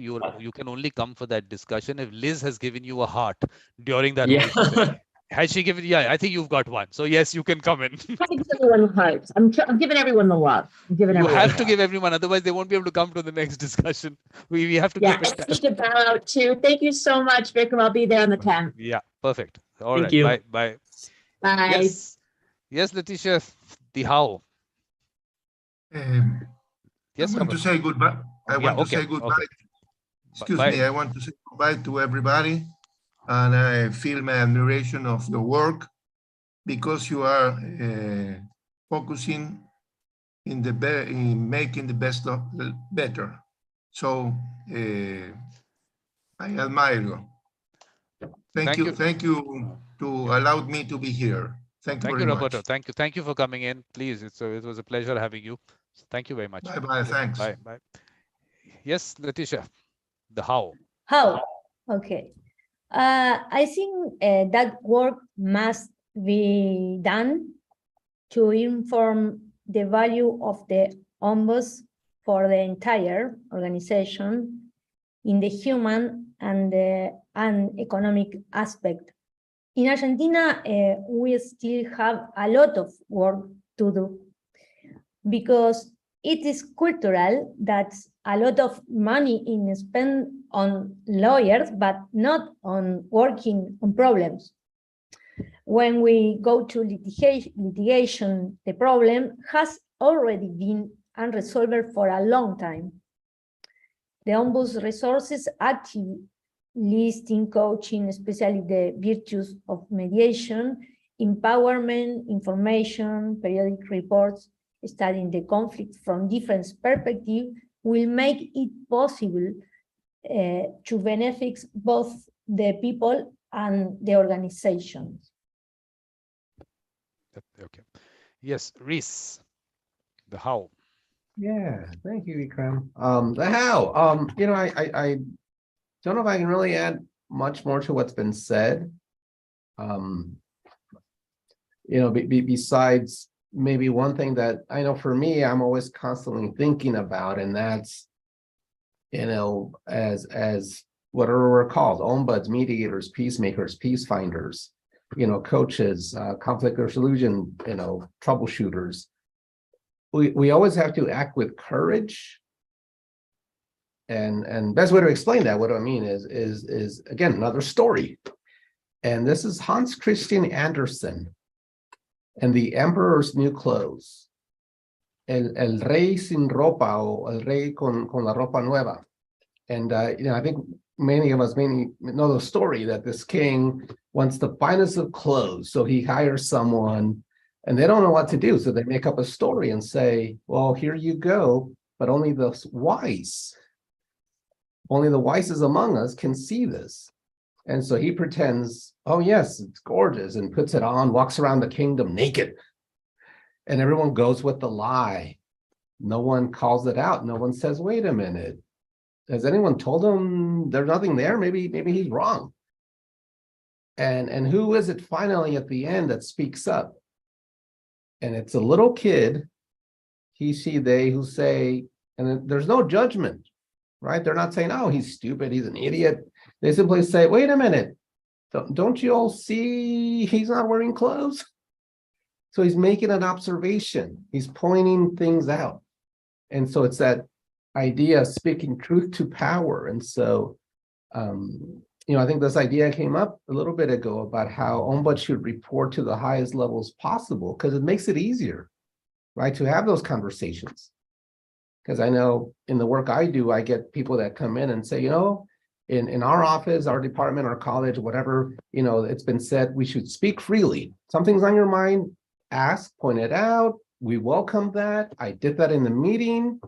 you can only come for that discussion if Liz has given you a heart during that Yeah. whole thing. Has she given? Yeah, I think you've got one. So yes, you can come in. I give everyone hearts. I'm giving everyone the love. I'm giving You everyone have the to love. give everyone, otherwise they won't be able to come to the next discussion. We have to Yeah, keep it. I need to bow out too. Thank you so much, Vikram. I'll be there on the 10th. Yeah, perfect. All Thank right. you. Bye. Bye. Bye. Yes, Leticia, the how. Yes, I want to say goodbye. I Yeah, want to okay, say goodbye. okay. Excuse Bye. me. I want to say goodbye to everybody, and I feel my admiration of your work because you are focusing in making the best of the better. So I admire you. Thank you. Thank you to allow me to be here. Thank you Thank very you, Roberto. much. Thank you for coming in. Please, it was a pleasure having you. Thank you very much. Bye bye. Thanks. Bye. Bye. Yes, Leticia, the how. How? Okay. I think that work must be done to inform the value of the ombuds for the entire organization in the human and economic aspect. In Argentina, we still have a lot of work to do because it is cultural that a lot of money is spent on lawyers, but not on working on problems. When we go to litigation, the problem has already been unresolved for a long time. The Ombuds resources active listing, coaching, especially the virtues of mediation, empowerment, information, periodic reports, studying the conflict from different perspectives will make it possible to benefit both the people and the organizations. Okay. Yes, Reese, the how. Yeah, thank you, Vikram. The how, you know, I don't know if I can really add much more to what's been said. You know, besides maybe one thing that I know for me, I'm always constantly thinking about, and that's, you know, as whatever we're called, ombuds, mediators, peacemakers, peace finders, you know, coaches, conflict resolution, you know, troubleshooters. We always have to act with courage. And best way to explain that, what I mean is again, another story. And this is Hans Christian Andersen and the Emperor's New Clothes. El Rey sin ropa, o El Rey con la ropa nueva. And you know, I think many of us know the story that this king wants the finest of clothes. So he hires someone and they don't know what to do. So they make up a story and say, well, here you go, but only the wisest among us can see this. And so he pretends, oh yes, it's gorgeous, and puts it on, walks around the kingdom naked. And everyone goes with the lie. No one calls it out. No one says, wait a minute. Has anyone told him there's nothing there? Maybe he's wrong. And who is it finally at the end that speaks up? And it's a little kid, he, she, they, who say, and there's no judgment, right? They're not saying, oh, he's stupid, he's an idiot. They simply say, wait a minute, don't you all see he's not wearing clothes? So he's making an observation. He's pointing things out. And so it's that idea of speaking truth to power. And so, you know, I think this idea came up a little bit ago about how ombuds should report to the highest levels possible, because it makes it easier, right, to have those conversations. Because I know in the work I do, I get people that come in and say, you know, in our office, our department, our college, whatever, you know, it's been said we should speak freely. Something's on your mind, ask, point it out. We welcome that. I did that in the meeting.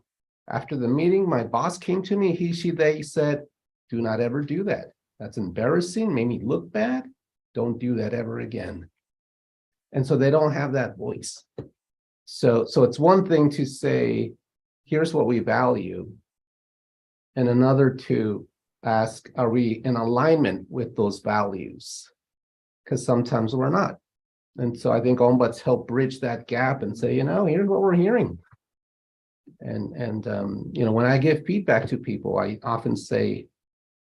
After the meeting, my boss came to me, they said, do not ever do that. That's embarrassing, made me look bad. Don't do that ever again. And so they don't have that voice. So it's one thing to say, here's what we value. And another to ask, are we in alignment with those values? Because sometimes we're not. And so I think Ombuds help bridge that gap and say, here's what we're hearing. And when I give feedback to people, I often say,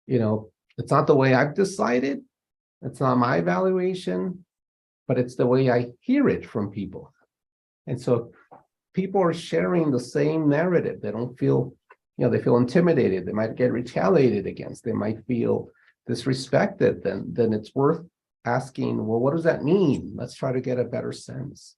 it's not the way I've decided. It's not my evaluation, but it's the way I hear it from people. And so people are sharing the same narrative. They don't feel, they feel intimidated. They might get retaliated against. They might feel disrespected. Then it's worth asking, well, what does that mean? Let's try to get a better sense.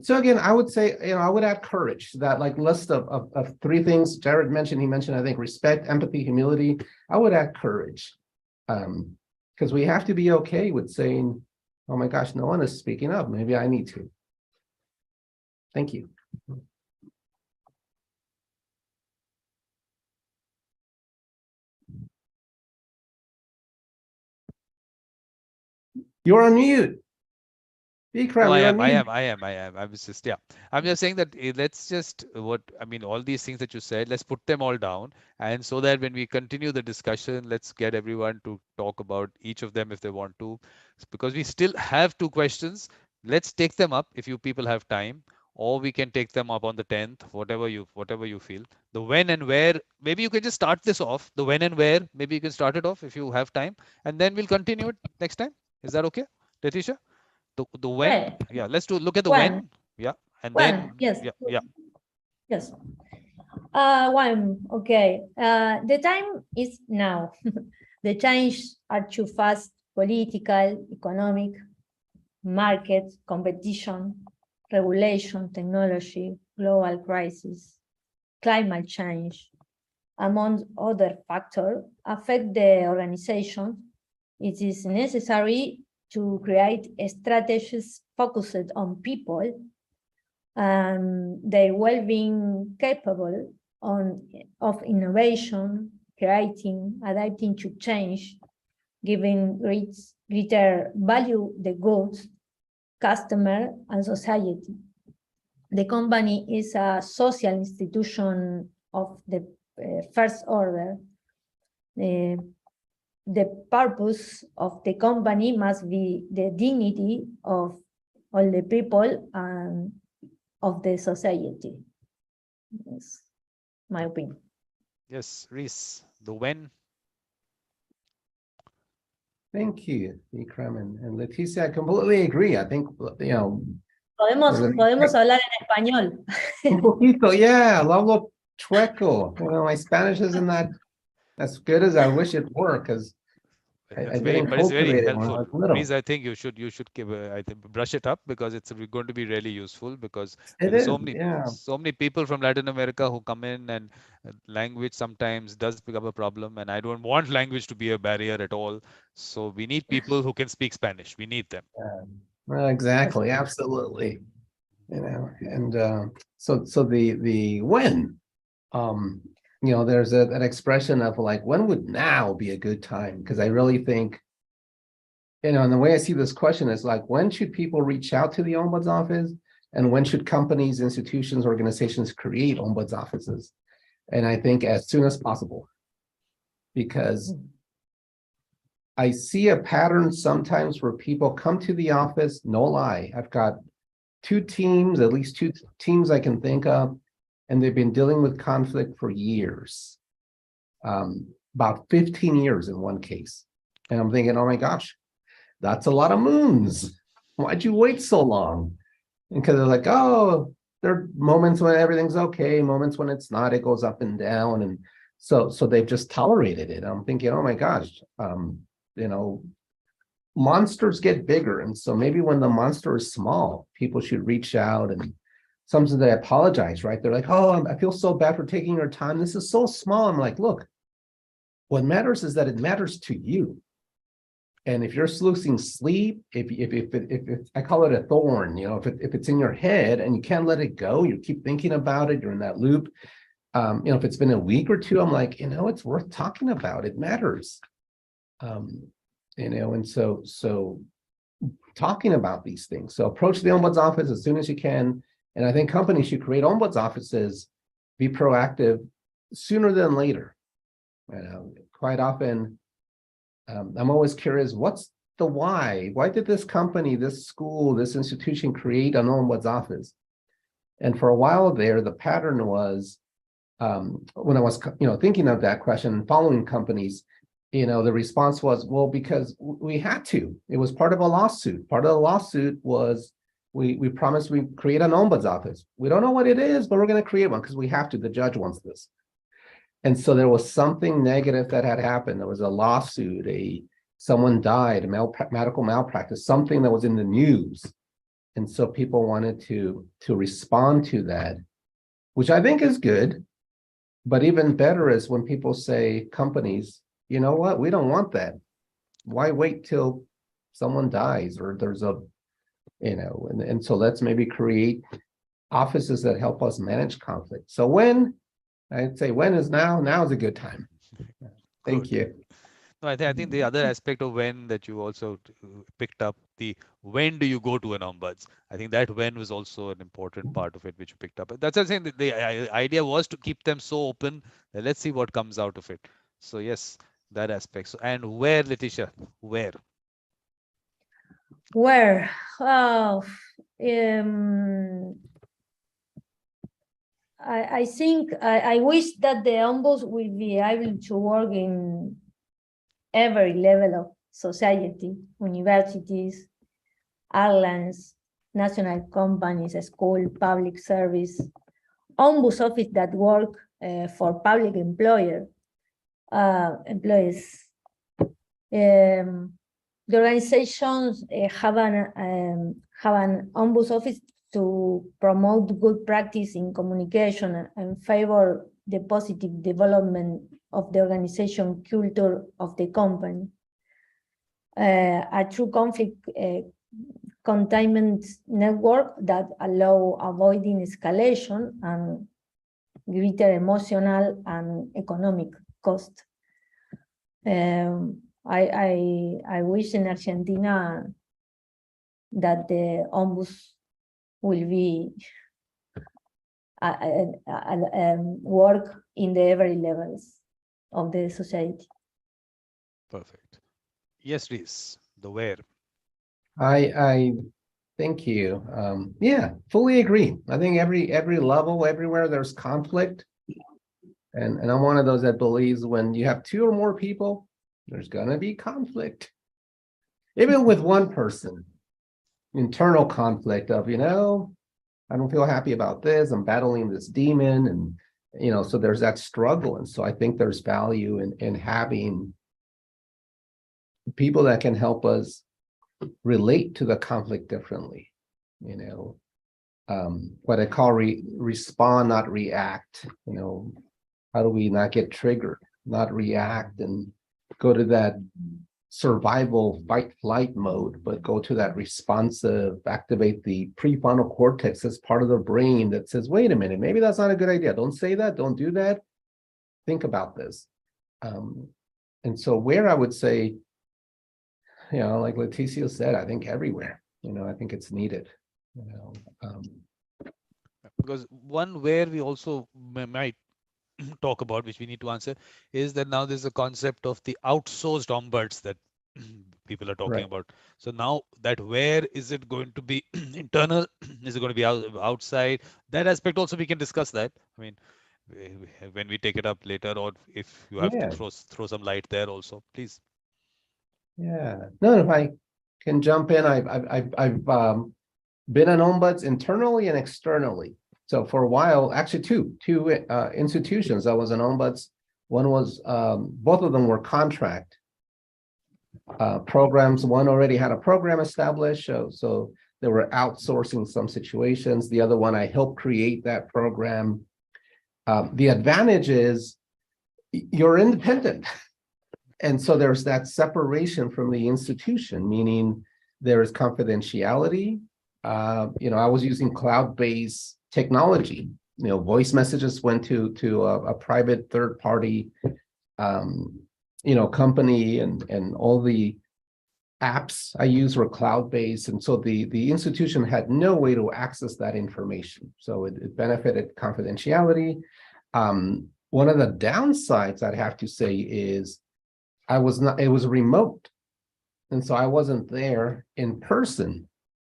So again, I would say, I would add courage, that like list of 3 things Jared mentioned. He mentioned, I think, respect, empathy, humility. I would add courage, because we have to be okay with saying, oh my gosh, no one is speaking up. Maybe I need to. Thank you. You're on mute. Vikram, No, I you're am. on mute. I was just, I'm just saying that let's just all these things that you said, let's put them all down. And so that when we continue the discussion, let's get everyone to talk about each of them if they want to, because we still have 2 questions. Let's take them up if you people have time, or we can take them up on the 10th, whatever you feel. The when and where, maybe you can just start this off. The when and where, maybe you can start it off if you have time, and then we'll continue it next time. Is that okay, Leticia? The when, let's look at the when, and then yes, yeah. yes. When, okay. The time is now. The changes are too fast: political, economic, market, competition, regulation, technology, global crisis, climate change, among other factors, affect the organization. It is necessary to create strategies focused on people and their well-being, capable of innovation, creating, adapting to change, giving greater value the goods, customer, and society. The company is a social institution of the first order. The purpose of the company must be the dignity of all the people and of the society. Yes, my opinion. Yes, Reese, the when. Thank you, Vikram and Leticia. I completely agree. I think, Podemos hablar en español. un poquito, yeah, lo hablo chueco. My Spanish isn't that as good as I wish it were, because I didn't But it's very cultivate it when I helpful. was little. Reese, I think you should give I think brush it up, because it's going to be really useful, because It there's is, so many people from Latin America who come in, and language sometimes does become a problem, and I don't want language to be a barrier at all. So we need people who can speak Spanish. We need them. Well, exactly, absolutely. And so the when, there's an expression of like, when would now be a good time? Because I really think, and the way I see this question is like, when should people reach out to the Ombuds office? And when should companies, institutions, organizations create Ombuds offices? And I think as soon as possible, because I see a pattern sometimes where people come to the office, no lie. I've got at least two teams I can think of, and they've been dealing with conflict for years, about 15 years in one case. And I'm thinking, oh my gosh, that's a lot of moons. Why'd you wait so long? And because they're like, oh, there are moments when everything's okay, moments when it's not, it goes up and down. And so they've just tolerated it. I'm thinking, oh my gosh, monsters get bigger. And so maybe when the monster is small, people should reach out, and sometimes they apologize, right? They're like, oh, I feel so bad for taking your time. This is so small. I'm like, look, what matters is that it matters to you. And if you're losing sleep, if I call it a thorn, if it's in your head and you can't let it go, you keep thinking about it, you're in that loop, if it's been a week or two, I'm like, it's worth talking about. It matters. And so talking about these things. So approach the Ombuds office as soon as you can. And I think companies should create Ombuds offices, be proactive sooner than later. Quite often, I'm always curious, what's the why? Why did this company, this school, this institution create an Ombuds office? And for a while there, the pattern was, when I was, thinking of that question and following companies, the response was, well, because we had to. It was part of a lawsuit. Part of the lawsuit was we promised we create an Ombuds office. We don't know what it is, but we're going to create one because we have to. The judge wants this. And so there was something negative that had happened. There was a lawsuit, someone died, medical malpractice, something that was in the news. And so people wanted to respond to that, which I think is good. But even better is when people say, companies, you know what, we don't want that. Why wait till someone dies or there's and so let's maybe create offices that help us manage conflict. So I'd say when is now? Now is a good time. Thank you. No, I think the other aspect of when that you also picked up, when do you go to an Ombuds? I think that when was also an important part of it, which you picked up. That's what I'm saying. The idea was to keep them so open. Let's see what comes out of it. So yes, that aspect. So, and where, Leticia? Where? Where? I think I wish that the Ombuds will be able to work in every level of society, universities, airlines, national companies, school, public service, Ombuds office that work for public employees. The organizations have an Ombuds office to promote good practice in communication and favor the positive development of the organization culture of the company. A true conflict containment network that allow avoiding escalation and greater emotional and economic cost. I wish in Argentina that the Ombuds will be work in the every levels of the society. Perfect. Yes, Reese, the where. I thank you. Yeah, fully agree. I think every level, everywhere there's conflict. And I'm one of those that believes when you have two or more people, there's gonna be conflict. Even with one person, internal conflict of, I don't feel happy about this, I'm battling this demon, and so there's that struggle. And so I think there's value in having people that can help us relate to the conflict differently. What I call respond, not react. How do we not get triggered, not react and go to that survival fight flight mode, but go to that responsive, activate the prefrontal cortex as part of the brain that says, wait a minute, maybe that's not a good idea. Don't say that, don't do that. Think about this. And so where I would say, like Leticia said, I think everywhere, I think it's needed, Because one where we also might talk about, which we need to answer, is that now there's a concept of the outsourced ombuds that people are talking about. So now that where is it going to be internal? Is it going to be outside? That aspect also we can discuss that. I mean, when we take it up later, or if you have to throw some light there also, please. Yeah. No, if I can jump in, I've been an Ombuds internally and externally. So for a while, actually two institutions, I was an Ombuds. One was, both of them were contract programs. One already had a program established, so they were outsourcing some situations. The other one, I helped create that program. The advantage is you're independent. And so there's that separation from the institution, meaning there is confidentiality. I was using cloud-based technology. voice messages went to a private third party, company, and all the apps I use were cloud-based. And so the institution had no way to access that information. So it benefited confidentiality. One of the downsides I'd have to say is it was remote. And so I wasn't there in person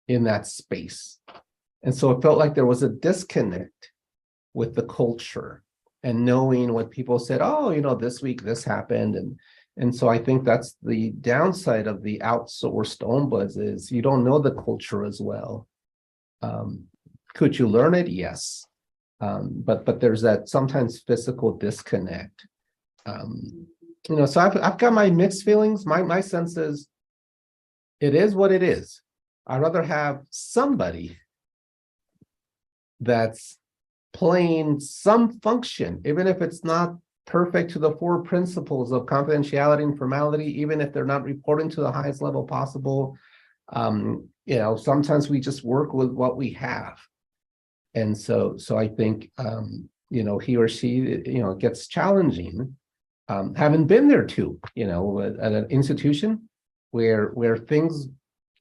in that space. And so it felt like there was a disconnect with the culture and knowing what people said, oh, this week this happened. And so I think that's the downside of the outsourced ombuds is you don't know the culture as well. Could you learn it? Yes. But there's that sometimes physical disconnect. So I've got my mixed feelings. My sense is it is what it is. I'd rather have somebody that's playing some function, even if it's not perfect to the 4 principles of confidentiality and formality, even if they're not reporting to the highest level possible. Sometimes we just work with what we have. And so I think, he or she, it gets challenging. Having been there too, at an institution where things,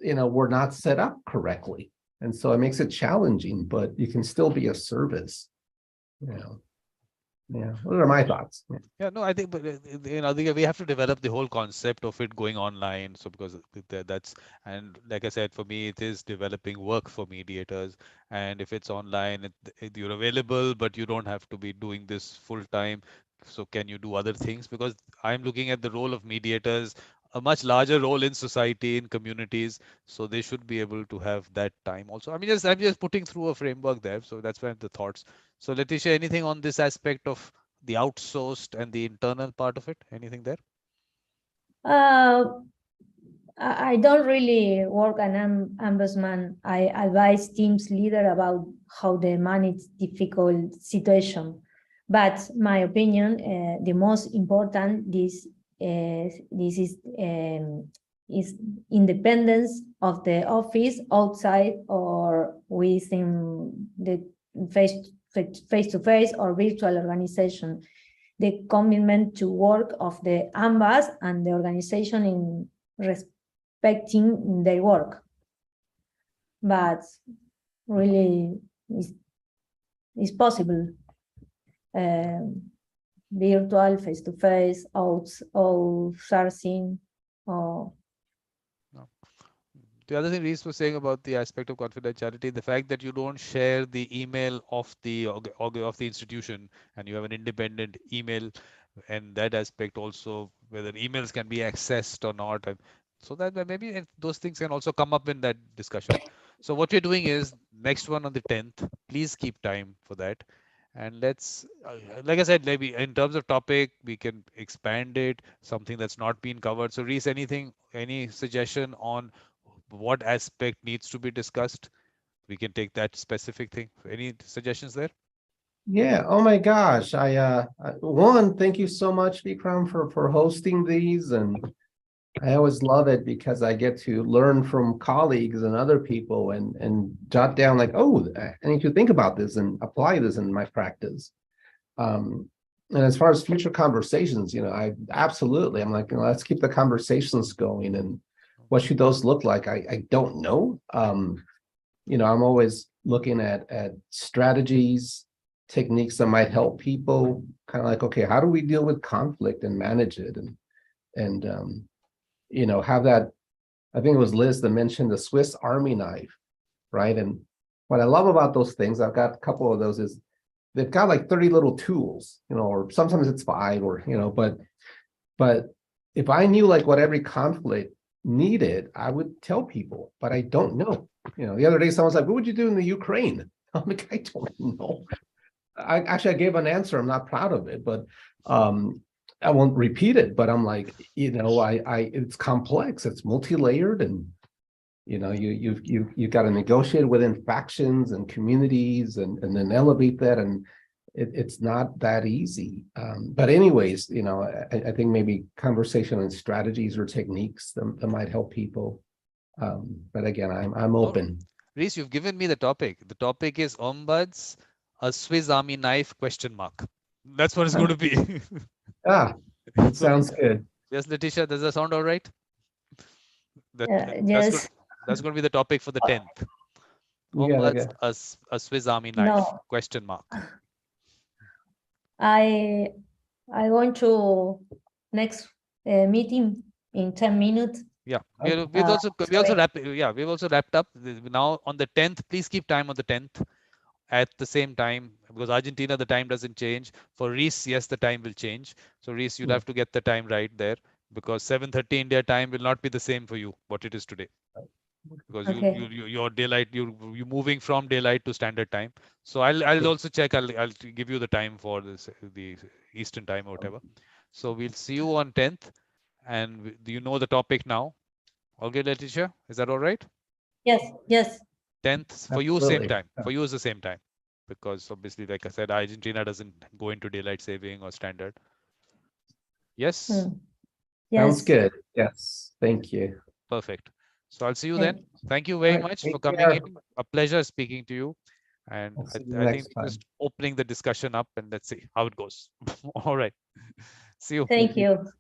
were not set up correctly. And so it makes it challenging, but you can still be of service. Yeah, what are my thoughts? Yeah, no, I think, but we have to develop the whole concept of it going online. So because that's, and like I said, for me, it is developing work for mediators. And if it's online, you're available, but you don't have to be doing this full time. So can you do other things? Because I'm looking at the role of mediators, a much larger role in society, in communities. So they should be able to have that time also. I'm just putting through a framework there. So that's why the thoughts. So Leticia, anything on this aspect of the outsourced and the internal part of it? Anything there? I don't really work an ombudsman. I advise teams leader about how they manage difficult situation. But my opinion, the most important is independence of the office outside or within the face-to-face or virtual organization. The commitment to work of the ombuds and the organization in respecting their work. But really, it's possible. Virtual, face-to-face, outsourcing, or the other thing Reese was saying about the aspect of confidentiality, the fact that you don't share the email of the institution and you have an independent email, and that aspect also, whether emails can be accessed or not. And so that maybe those things can also come up in that discussion. So what we're doing is next one on the 10th, please keep time for that. And let's, like I said, maybe in terms of topic, we can expand it, something that's not been covered. So Reese, any suggestion on what aspect needs to be discussed? We can take that specific thing. Any suggestions there? Yeah. Oh my gosh. Thank you so much, Vikram, for hosting these. And I always love it because I get to learn from colleagues and other people and jot down like, oh, I need to think about this and apply this in my practice. And as far as future conversations, I'm like, let's keep the conversations going. And what should those look like? I don't know. I'm always looking at strategies, techniques that might help people, kind of like, okay, how do we deal with conflict and manage it? And have that, I think it was Liz that mentioned the Swiss Army knife, right? And what I love about those things, I've got a couple of those, is they've got like 30 little tools, or sometimes it's 5 or, but if I knew like what every conflict needed, I would tell people, but I don't know. The other day someone's like, what would you do in the Ukraine? I'm like, I don't know. I gave an answer. I'm not proud of it, but I won't repeat it. But I'm like, it's complex. It's multi-layered, and you've got to negotiate within factions and communities, and then elevate that, and it's not that easy. But anyways, I think maybe conversation and strategies or techniques that might help people. But again, I'm open. Reese, you've given me the topic. The topic is Ombuds, a Swiss Army knife question mark. That's what it's going to be. Ah, sounds good. Yes, Leticia, does that sound all right? Yes. That's going to be the topic for the 10th. Yeah, Ombuds, a Swiss Army knife No. question mark. I going to next meeting in 10 minutes. Yeah, Okay. we've also sorry. we've also wrapped up now on the 10th. Please keep time on the 10th at the same time, because Argentina the time doesn't change. For Reese, yes, the time will change. So Reese, you'll Yeah. have to get the time right there, because 7:30 India time will not be the same for you what it is today, because Okay. your daylight, you moving from daylight to standard time. So I'll also check. I'll give you the time for the Eastern time or whatever. So we'll see you on 10th, and do you know the topic now? Okay, Leticia, is that all right? Yes, yes. 10th for you, same Absolutely. time. For you is the same time, because obviously, like I said, Argentina doesn't go into daylight saving or standard. Yes, Sounds Yes. good. Yes, thank you. perfect. So I'll see you Thank then. Thank you very All right, much take for coming care. in. A pleasure speaking to you. And I'll see you I think next time. just opening the discussion up, and let's see how it goes. All right. See you. Thank you.